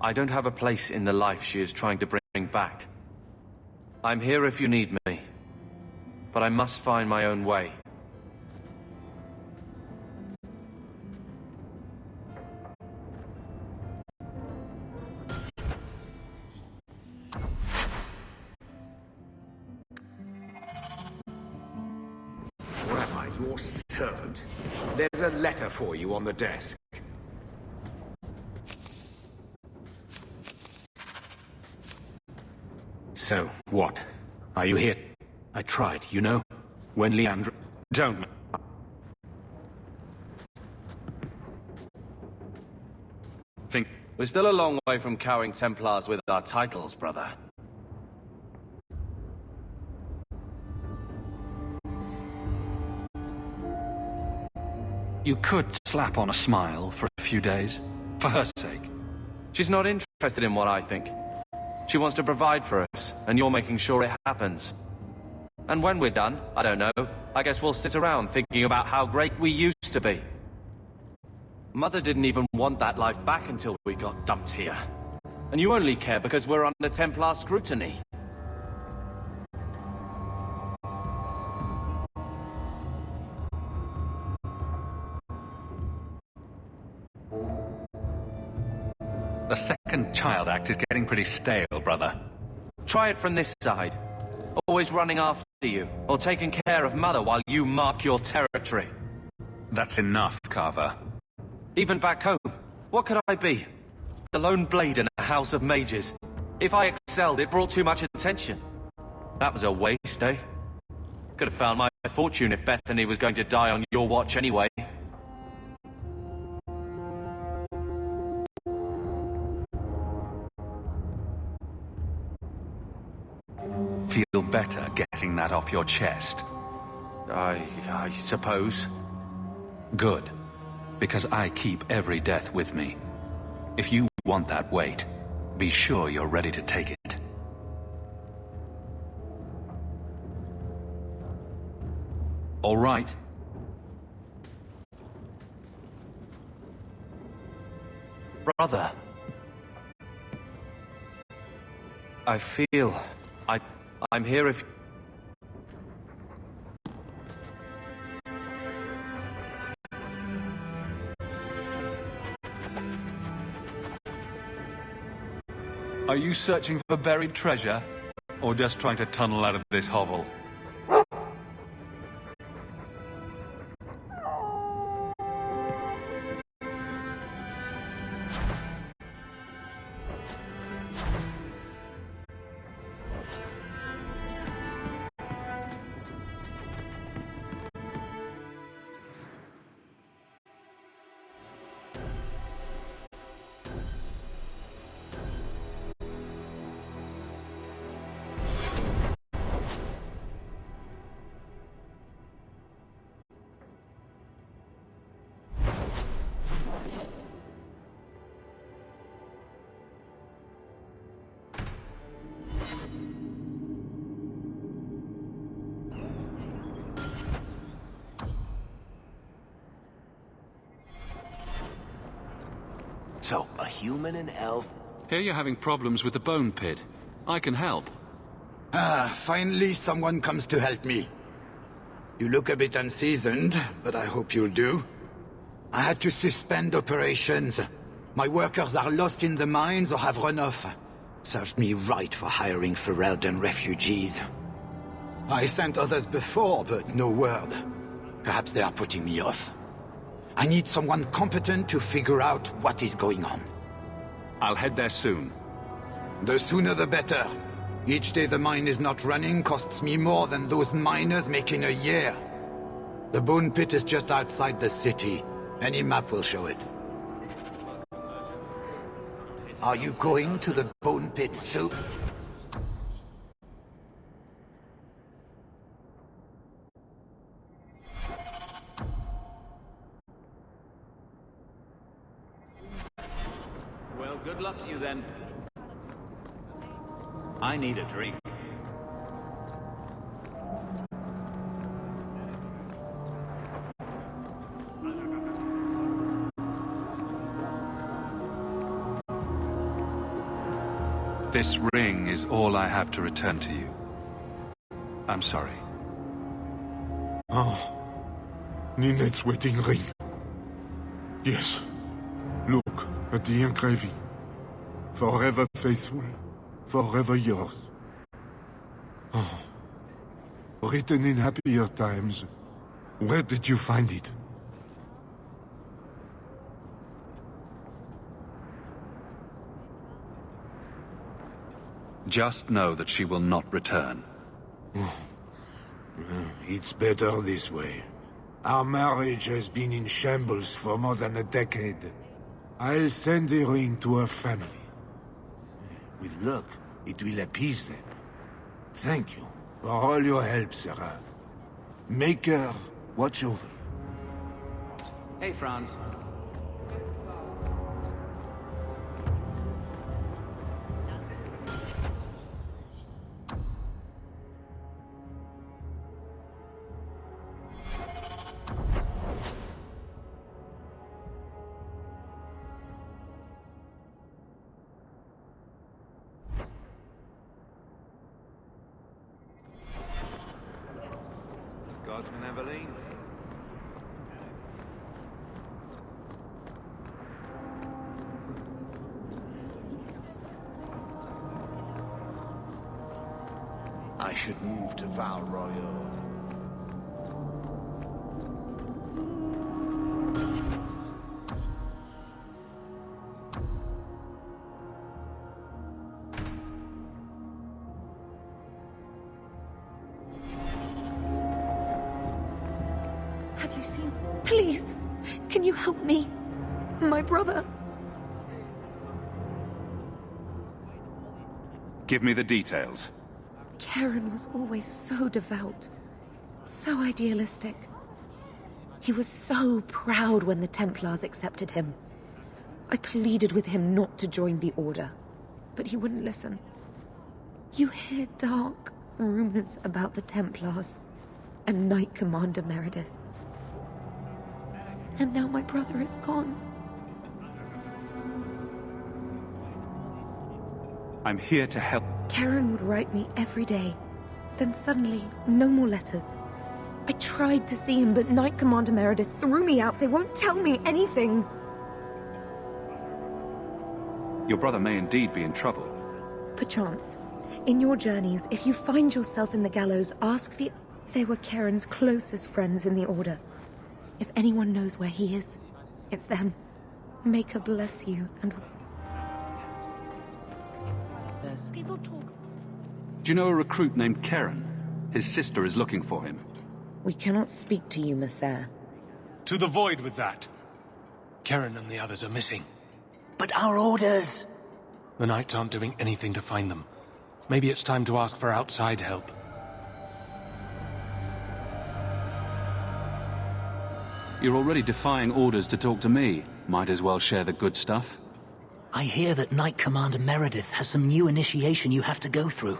I don't have a place in the life she is trying to bring back. I'm here if you need me. But I must find my own way. Or am I your servant? There's a letter for you on the desk. So, what? Are you here? I tried, you know? When Leandra... Don't... Think... We're still a long way from cowing Templars with our titles, brother. You could slap on a smile for a few days, for her sake. She's not interested in what I think. She wants to provide for us, and you're making sure it happens. And when we're done, I don't know, I guess we'll sit around thinking about how great we used to be. Mother didn't even want that life back until we got dumped here. And you only care because we're under Templar scrutiny. The second child act is getting pretty stale, brother. Try it from this side. Always running after you, or taking care of Mother while you mark your territory. That's enough, Carver. Even back home, what could I be? The lone blade in a house of mages. If I excelled, it brought too much attention. That was a waste, eh? Could have found my fortune if Bethany was going to die on your watch anyway. Feel better getting that off your chest? I suppose. Good. Because I keep every death with me. If you want that weight, be sure you're ready to take it. All right. Brother. I feel... I'm here if... Are you searching for buried treasure? Or just trying to tunnel out of this hovel? So, a human and elf... Here you're having problems with the bone pit. I can help. Finally someone comes to help me. You look a bit unseasoned, but I hope you'll do. I had to suspend operations. My workers are lost in the mines or have run off. Served me right for hiring Ferelden refugees. I sent others before, but no word. Perhaps they are putting me off. I need someone competent to figure out what is going on. I'll head there soon. The sooner the better. Each day the mine is not running costs me more than those miners make in a year. The Bone Pit is just outside the city. Any map will show it. Are you going to the Bone Pit too? Well, good luck to you then. I need a drink. This ring is all I have to return to you. I'm sorry. Oh, Ninette's wedding ring. Yes. Look at the engraving. Forever faithful, forever yours. Oh. Written in happier times. Where did you find it? Just know that she will not return. It's better this way. Our marriage has been in shambles for more than a decade. I'll send the ring to her family. With luck, it will appease them. Thank you for all your help, Sarah. Make her watch over you. Hey, Franz. Guardsman Eveline. I should move to Val Royal. Have you seen... Please! Can you help me? My brother... Give me the details. Karen was always so devout, so idealistic. He was so proud when the Templars accepted him. I pleaded with him not to join the Order, but he wouldn't listen. You hear dark rumors about the Templars and Knight Commander Meredith. And now my brother is gone. I'm here to help. Karen would write me every day. Then suddenly, no more letters. I tried to see him, but Knight Commander Meredith threw me out. They won't tell me anything. Your brother may indeed be in trouble. Perchance. In your journeys, if you find yourself in the gallows, ask the... They were Karen's closest friends in the Order. If anyone knows where he is, it's them. Make her bless you and... People talk. Do you know a recruit named Karen? His sister is looking for him. We cannot speak to you, Messer. To the void with that. Karen and the others are missing. But our orders... The Knights aren't doing anything to find them. Maybe it's time to ask for outside help. You're already defying orders to talk to me. Might as well share the good stuff. I hear that Knight Commander Meredith has some new initiation you have to go through.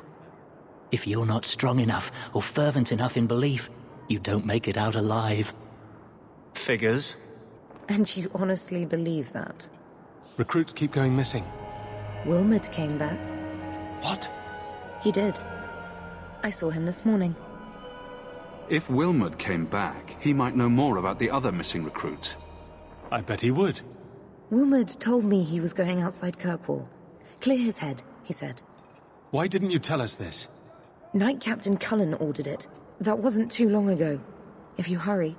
If you're not strong enough or fervent enough in belief, you don't make it out alive. Figures. And you honestly believe that? Recruits keep going missing. Wilmot came back. What? He did. I saw him this morning. If Wilmot came back, he might know more about the other missing recruits. I bet he would. Wilmot told me he was going outside Kirkwall. Clear his head, he said. Why didn't you tell us this? Knight Captain Cullen ordered it. That wasn't too long ago. If you hurry.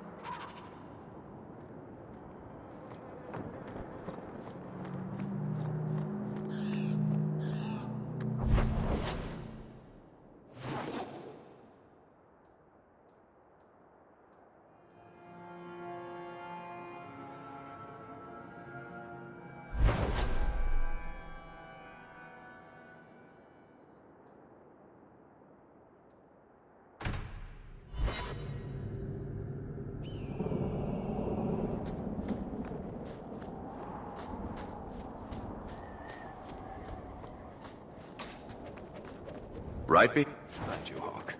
Right behind you, Hawk.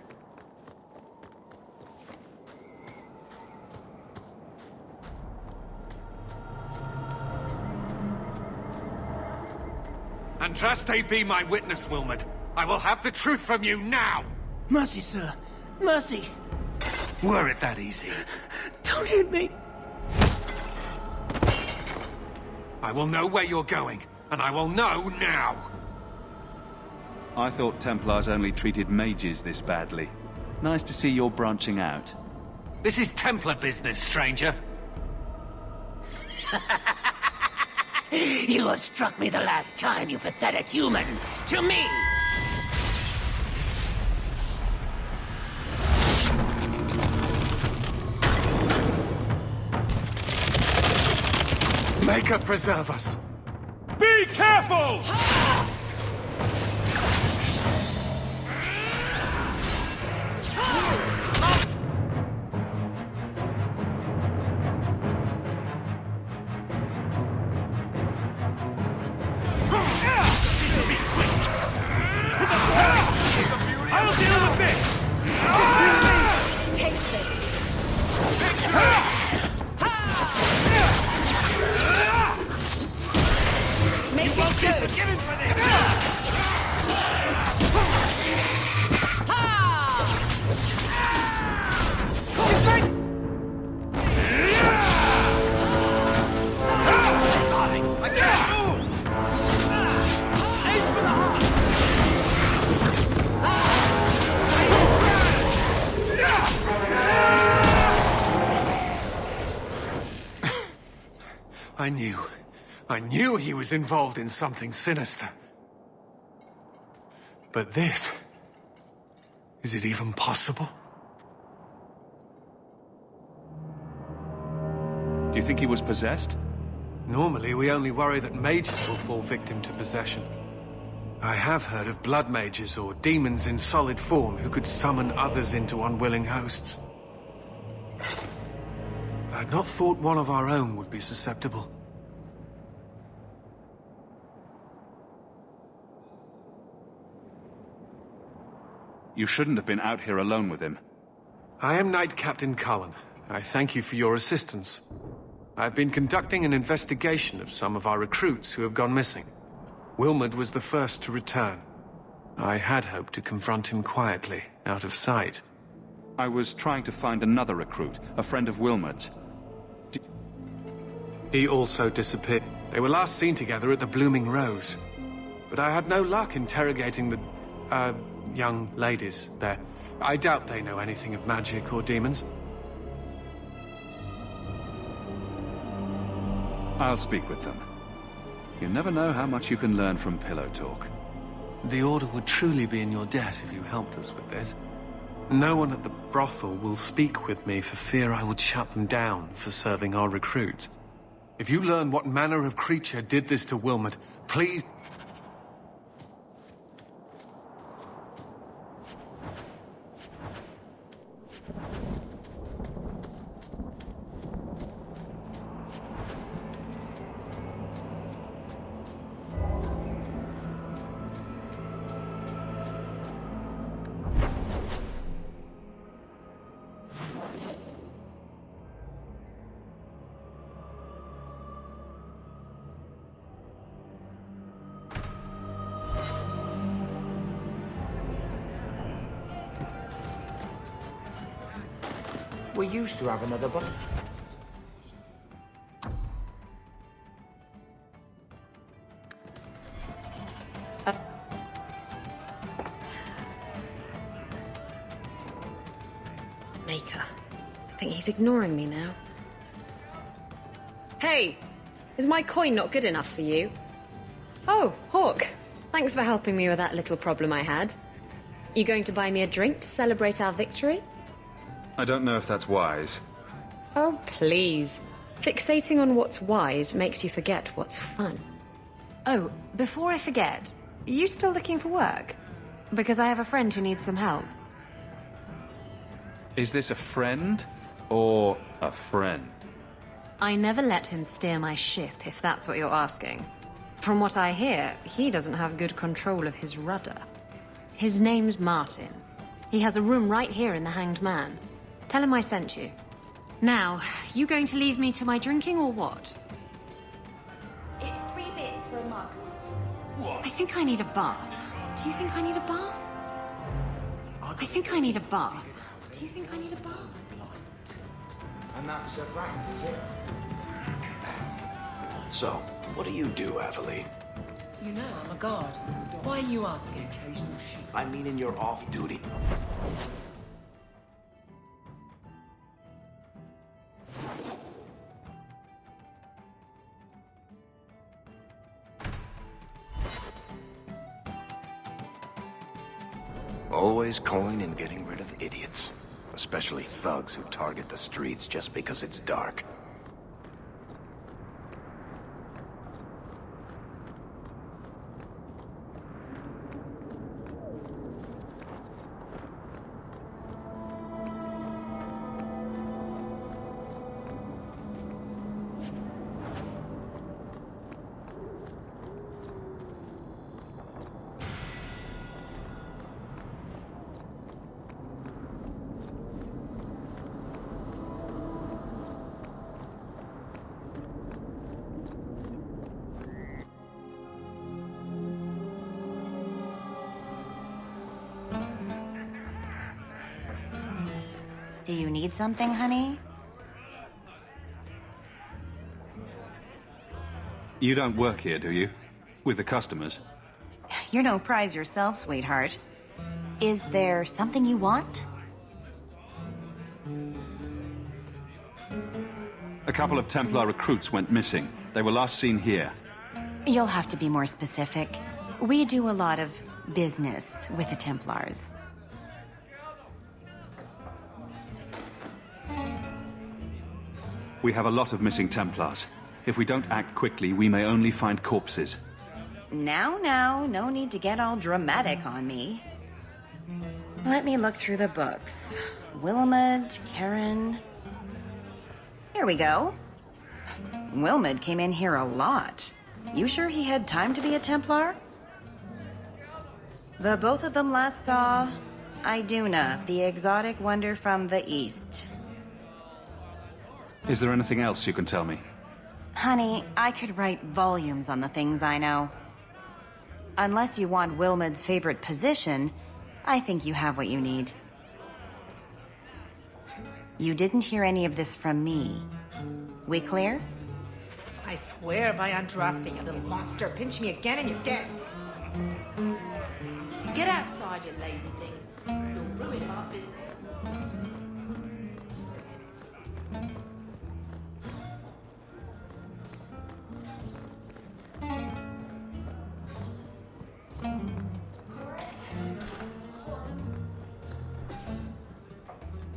Andraste be my witness, Wilmot. I will have the truth from you now! Mercy, sir. Mercy. Were it that easy? Don't hit me. I will know where you're going, and I will know now! I thought Templars only treated mages this badly. Nice to see you're branching out. This is Templar business, stranger. You have struck me the last time, you pathetic human. To me! Maker preserve us. Be careful! I'll deal with this! Take this. Make it good. Give him for this! I knew he was involved in something sinister. But this... is it even possible? Do you think he was possessed? Normally, we only worry that mages will fall victim to possession. I have heard of blood mages or demons in solid form who could summon others into unwilling hosts. I'd not thought one of our own would be susceptible. You shouldn't have been out here alone with him. I am Knight Captain Cullen. I thank you for your assistance. I've been conducting an investigation of some of our recruits who have gone missing. Wilmot was the first to return. I had hoped to confront him quietly, out of sight. I was trying to find another recruit, a friend of Wilmot's. He also disappeared. They were last seen together at the Blooming Rose. But I had no luck interrogating the, young ladies there. I doubt they know anything of magic or demons. I'll speak with them. You never know how much you can learn from pillow talk. The Order would truly be in your debt if you helped us with this. No one at the brothel will speak with me for fear I would shut them down for serving our recruits. If you learn what manner of creature did this to Wilmot, please... We used to have another but Maker. I think he's ignoring me now. Hey! Is my coin not good enough for you? Oh, Hawk. Thanks for helping me with that little problem I had. You going to buy me a drink to celebrate our victory? I don't know if that's wise. Oh, please. Fixating on what's wise makes you forget what's fun. Oh, before I forget, you still looking for work? Because I have a friend who needs some help. Is this a friend or a friend? I never let him steer my ship, if that's what you're asking. From what I hear, he doesn't have good control of his rudder. His name's Martin. He has a room right here in the Hanged Man. Tell him I sent you. Now, you going to leave me to my drinking or what? It's 3 bits for a mug. I think I need a bath. Do you think I need a bath? I think I need a bath. Do you think I need a bath? And that's a fact, is it? So, what do you do, Aveline? You know I'm a guard. Why are you asking? I mean in your off-duty. Always coin and getting rid of idiots. Especially thugs who target the streets just because it's dark. Do you need something, honey? You don't work here, do you? With the customers? You're no prize yourself, sweetheart. Is there something you want? A couple of Templar recruits went missing. They were last seen here. You'll have to be more specific. We do a lot of business with the Templars. We have a lot of missing Templars. If we don't act quickly, we may only find corpses. Now, no need to get all dramatic on me. Let me look through the books. Wilmot, Karen... Here we go. Wilmot came in here a lot. You sure he had time to be a Templar? The both of them last saw Iduna, the exotic wonder from the East. Is there anything else you can tell me? Honey, I could write volumes on the things I know. Unless you want Wilmot's favorite position, I think you have what you need. You didn't hear any of this from me. We clear? I swear by Andraste, you little monster. Pinch me again and you're dead. Get outside, you lazy thing. You'll ruin our business.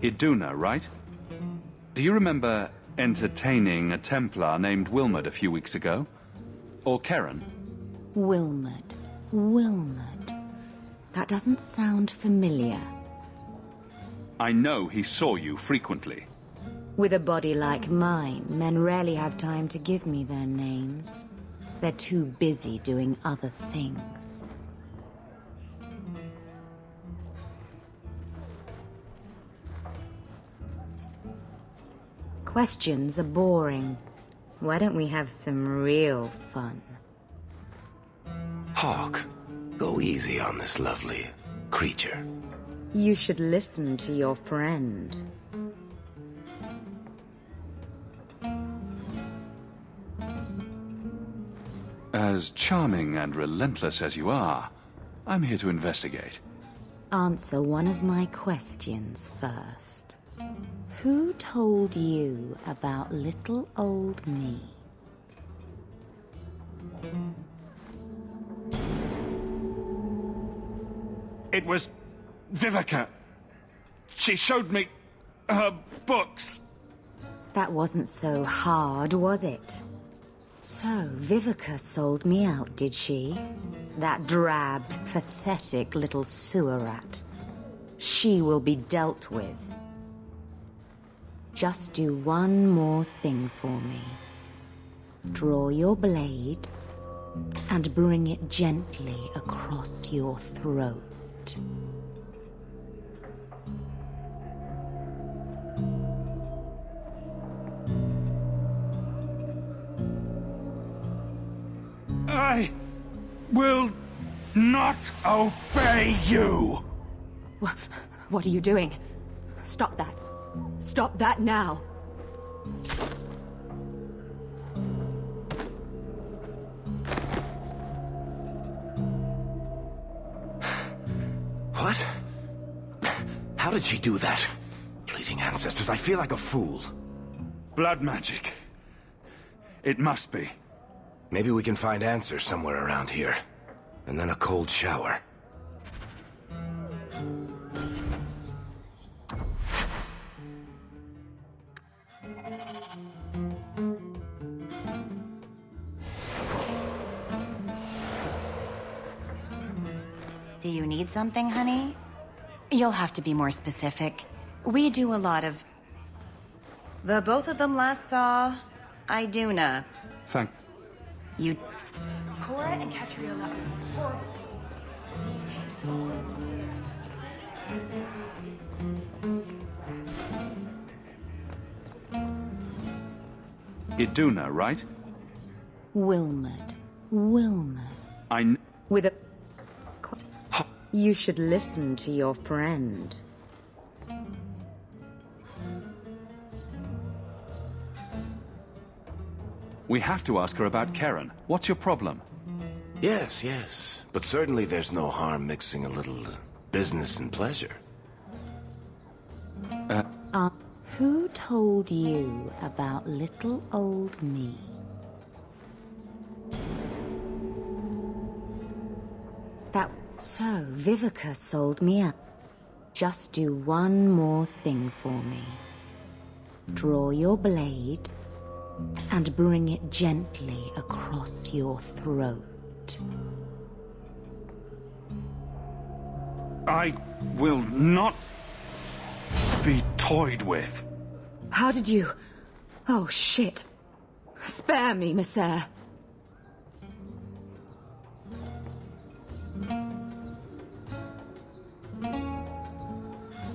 Iduna, right? Do you remember entertaining a Templar named Wilmot a few weeks ago? Or Karen? Wilmot. That doesn't sound familiar. I know he saw you frequently. With a body like mine, men rarely have time to give me their names. They're too busy doing other things. Questions are boring. Why don't we have some real fun? Hawk, go easy on this lovely creature. You should listen to your friend. As charming and relentless as you are, I'm here to investigate. Answer one of my questions first. Who told you about little old me? It was Vivica. She showed me her books. That wasn't so hard, was it? So, Vivica sold me out, did she? That drab, pathetic little sewer rat. She will be dealt with. Just do one more thing for me. Draw your blade and bring it gently across your throat. I will not obey you! What are you doing? Stop that. Stop that now! What? How did she do that? Bleeding ancestors, I feel like a fool. Blood magic. It must be. Maybe we can find answers somewhere around here. And then a cold shower. Do you need something, honey? You'll have to be more specific. We do a lot of... The both of them last saw... Iduna. Thank... You... Cora and Catriona are horrible. Iduna, right? Wilmot. I... With a... You should listen to your friend. We have to ask her about Karen. What's your problem? Yes. But certainly there's no harm mixing a little business and pleasure. Who told you about little old me? So, Vivica sold me out. Just do one more thing for me. Draw your blade and bring it gently across your throat. I will not be toyed with. How did you... Oh, shit. Spare me, Misair.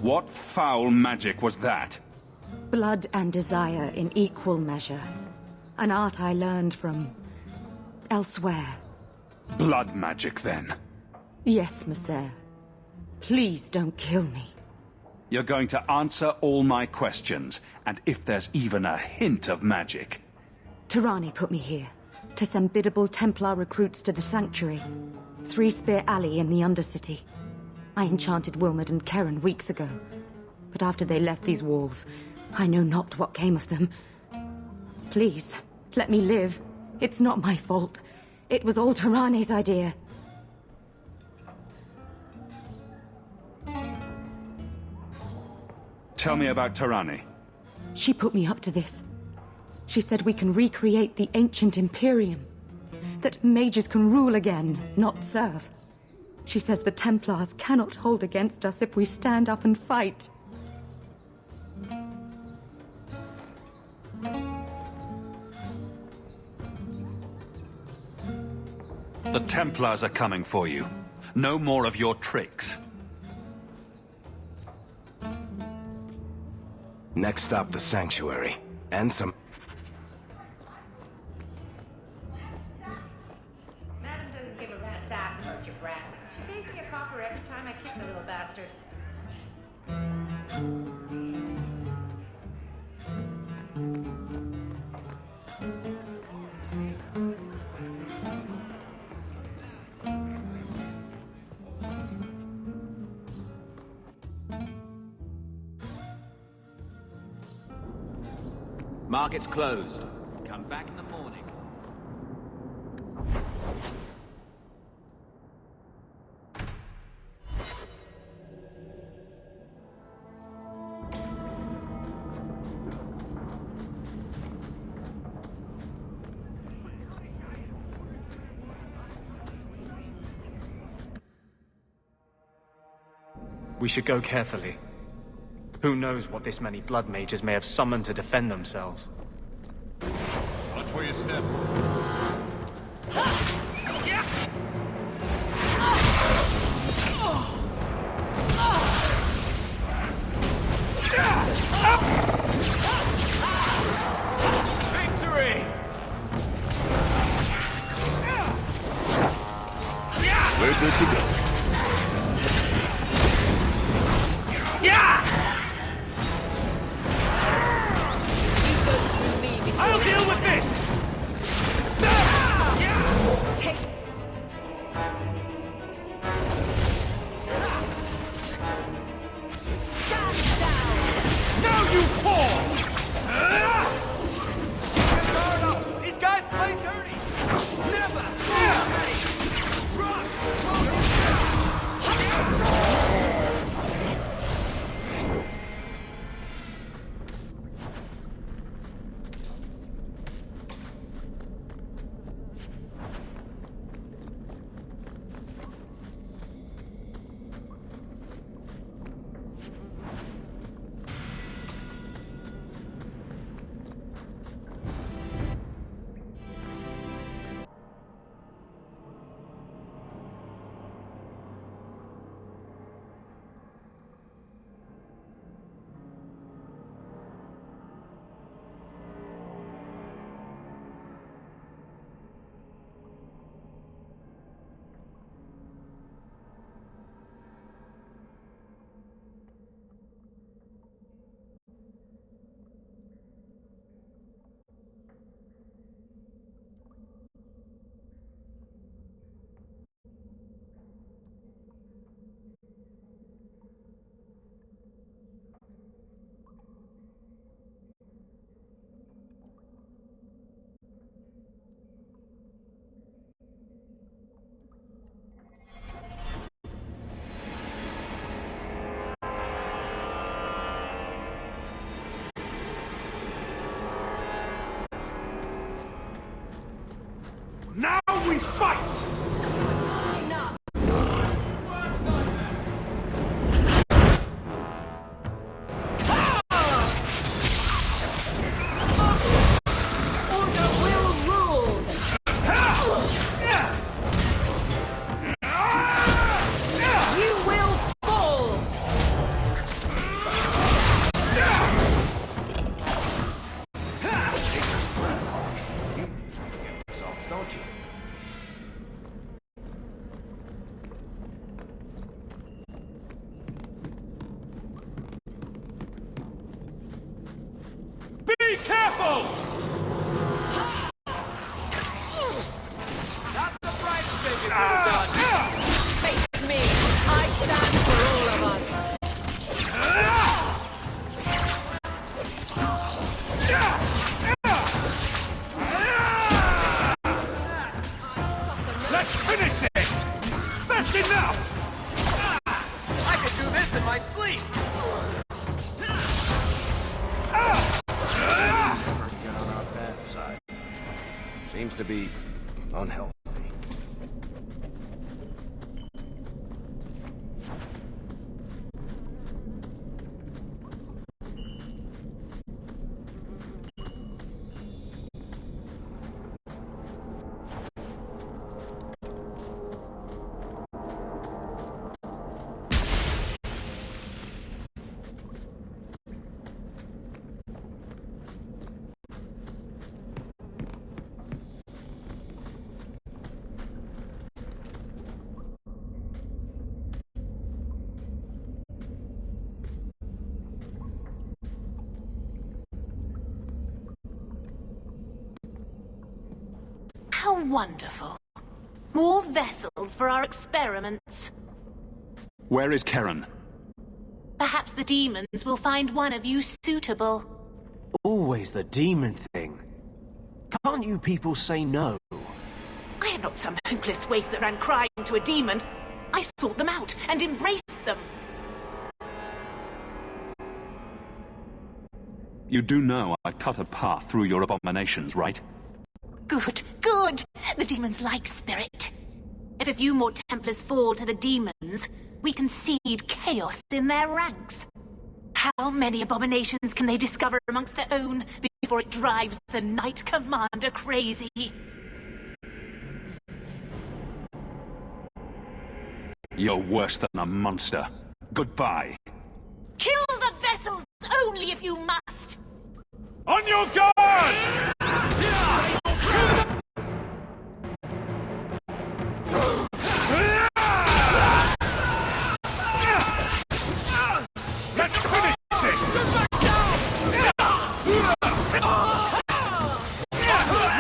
What foul magic was that? Blood and desire in equal measure. An art I learned from... elsewhere. Blood magic, then? Yes, Misair. Please don't kill me. You're going to answer all my questions, and if there's even a hint of magic... Tirani put me here, to send biddable Templar recruits to the Sanctuary. Three Spear Alley in the Undercity. I enchanted Wilmot and Karen weeks ago. But after they left these walls, I know not what came of them. Please, let me live. It's not my fault. It was all Tirani's idea. Tell me about Tirani. She put me up to this. She said we can recreate the ancient Imperium. That mages can rule again, not serve. She says the Templars cannot hold against us if we stand up and fight. The Templars are coming for you. No more of your tricks. Next stop, the Sanctuary. And some... Madam doesn't give a rat's ass about your brat. She pays me a copper every time I kick the little bastard. Market's closed. Come back in the morning. We should go carefully. Who knows what this many blood mages may have summoned to defend themselves? Watch where you step. you fall! These guys play dirty! Never! Now we fight! Enough. Order will rule! You will fall! Results, don't you? Be careful! That's the price figure you've done! Face me! I stand for all of us! Let's finish it! That's enough! I could do this in my sleep! Never get on our bad side. Seems to be unhealthy. How wonderful. More vessels for our experiments. Where is Karen? Perhaps the demons will find one of you suitable. Always the demon thing. Can't you people say no? I am not some hopeless waif that ran crying to a demon. I sought them out and embraced them. You do know I cut a path through your abominations, right? Good, good. The demons like spirit. If a few more Templars fall to the demons, we can seed chaos in their ranks. How many abominations can they discover amongst their own before it drives the Knight Commander crazy? You're worse than a monster. Goodbye. Kill the vessels only if you must! On your guard! Let's finish this!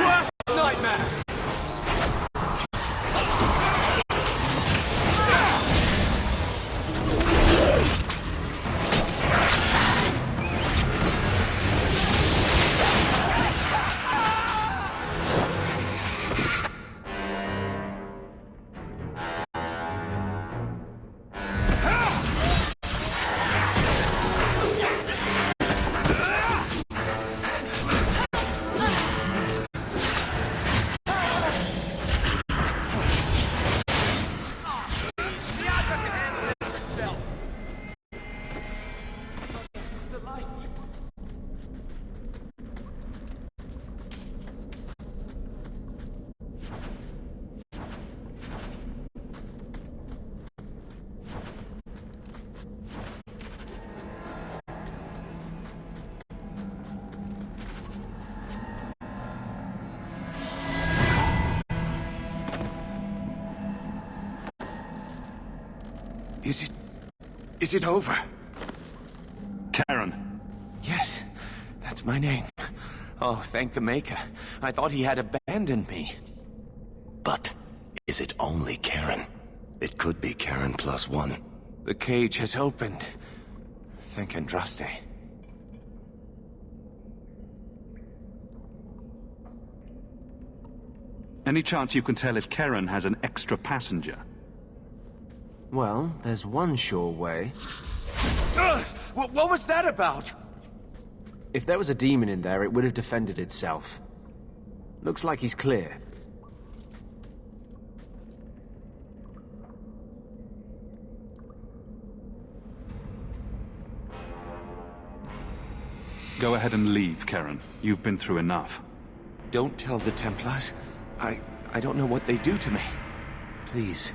Worst nightmare! Is it over? Karen. Yes, that's my name. Oh, thank the Maker. I thought he had abandoned me. But is it only Karen? It could be Karen plus one. The cage has opened. Thank Andraste. Any chance you can tell if Karen has an extra passenger? Well, there's one sure way. What was that about? If there was a demon in there, it would have defended itself. Looks like he's clear. Go ahead and leave, Karen. You've been through enough. Don't tell the Templars. I don't know what they do to me. Please,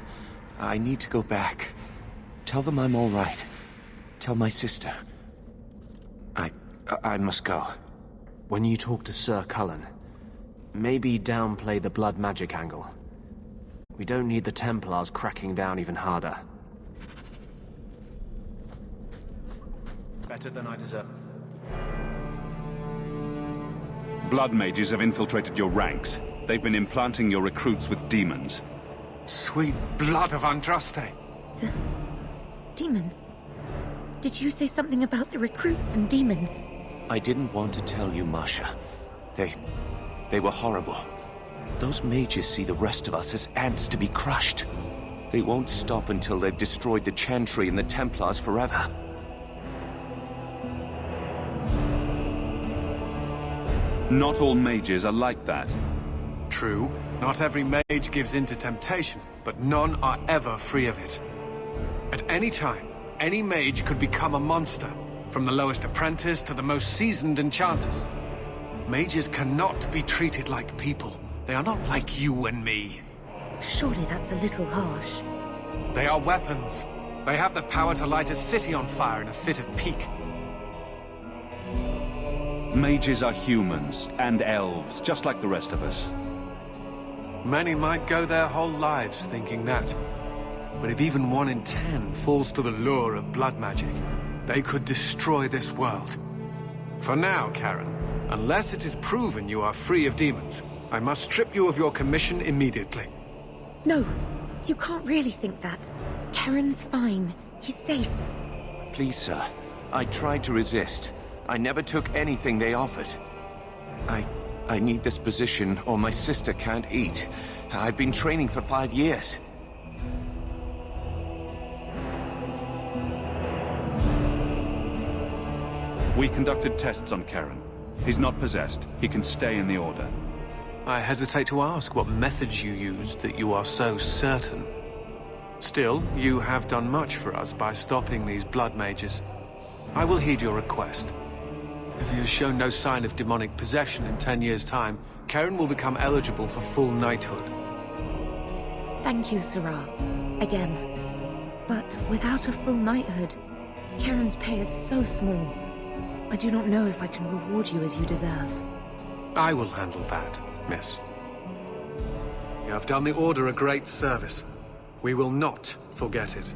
I need to go back. Tell them I'm all right. Tell my sister. I must go. When you talk to Sir Cullen, maybe downplay the blood magic angle. We don't need the Templars cracking down even harder. Better than I deserve. Blood mages have infiltrated your ranks. They've been implanting your recruits with demons. Sweet blood of Andraste. Demons? Did you say something about the recruits and demons? I didn't want to tell you, Masha. They were horrible. Those mages see the rest of us as ants to be crushed. They won't stop until they've destroyed the Chantry and the Templars forever. Not all mages are like that. True, not every mage gives in to temptation, but none are ever free of it. At any time, any mage could become a monster, from the lowest apprentice to the most seasoned enchanters. Mages cannot be treated like people. They are not like you and me. Surely that's a little harsh. They are weapons. They have the power to light a city on fire in a fit of pique. Mages are humans and elves, just like the rest of us. Many might go their whole lives thinking that. But if even 1 in 10 falls to the lure of blood magic, they could destroy this world. For now, Karen, unless it is proven you are free of demons, I must strip you of your commission immediately. No, you can't really think that. Karen's fine. He's safe. Please, sir. I tried to resist. I never took anything they offered. I need this position, or my sister can't eat. I've been training for 5 years. We conducted tests on Karen. He's not possessed. He can stay in the Order. I hesitate to ask what methods you used that you are so certain. Still, you have done much for us by stopping these blood mages. I will heed your request. If he has shown no sign of demonic possession in 10 years' time, Karen will become eligible for full knighthood. Thank you, Sirrah. Again. But without a full knighthood, Karen's pay is so small. I do not know if I can reward you as you deserve. I will handle that, miss. You have done the Order a great service. We will not forget it.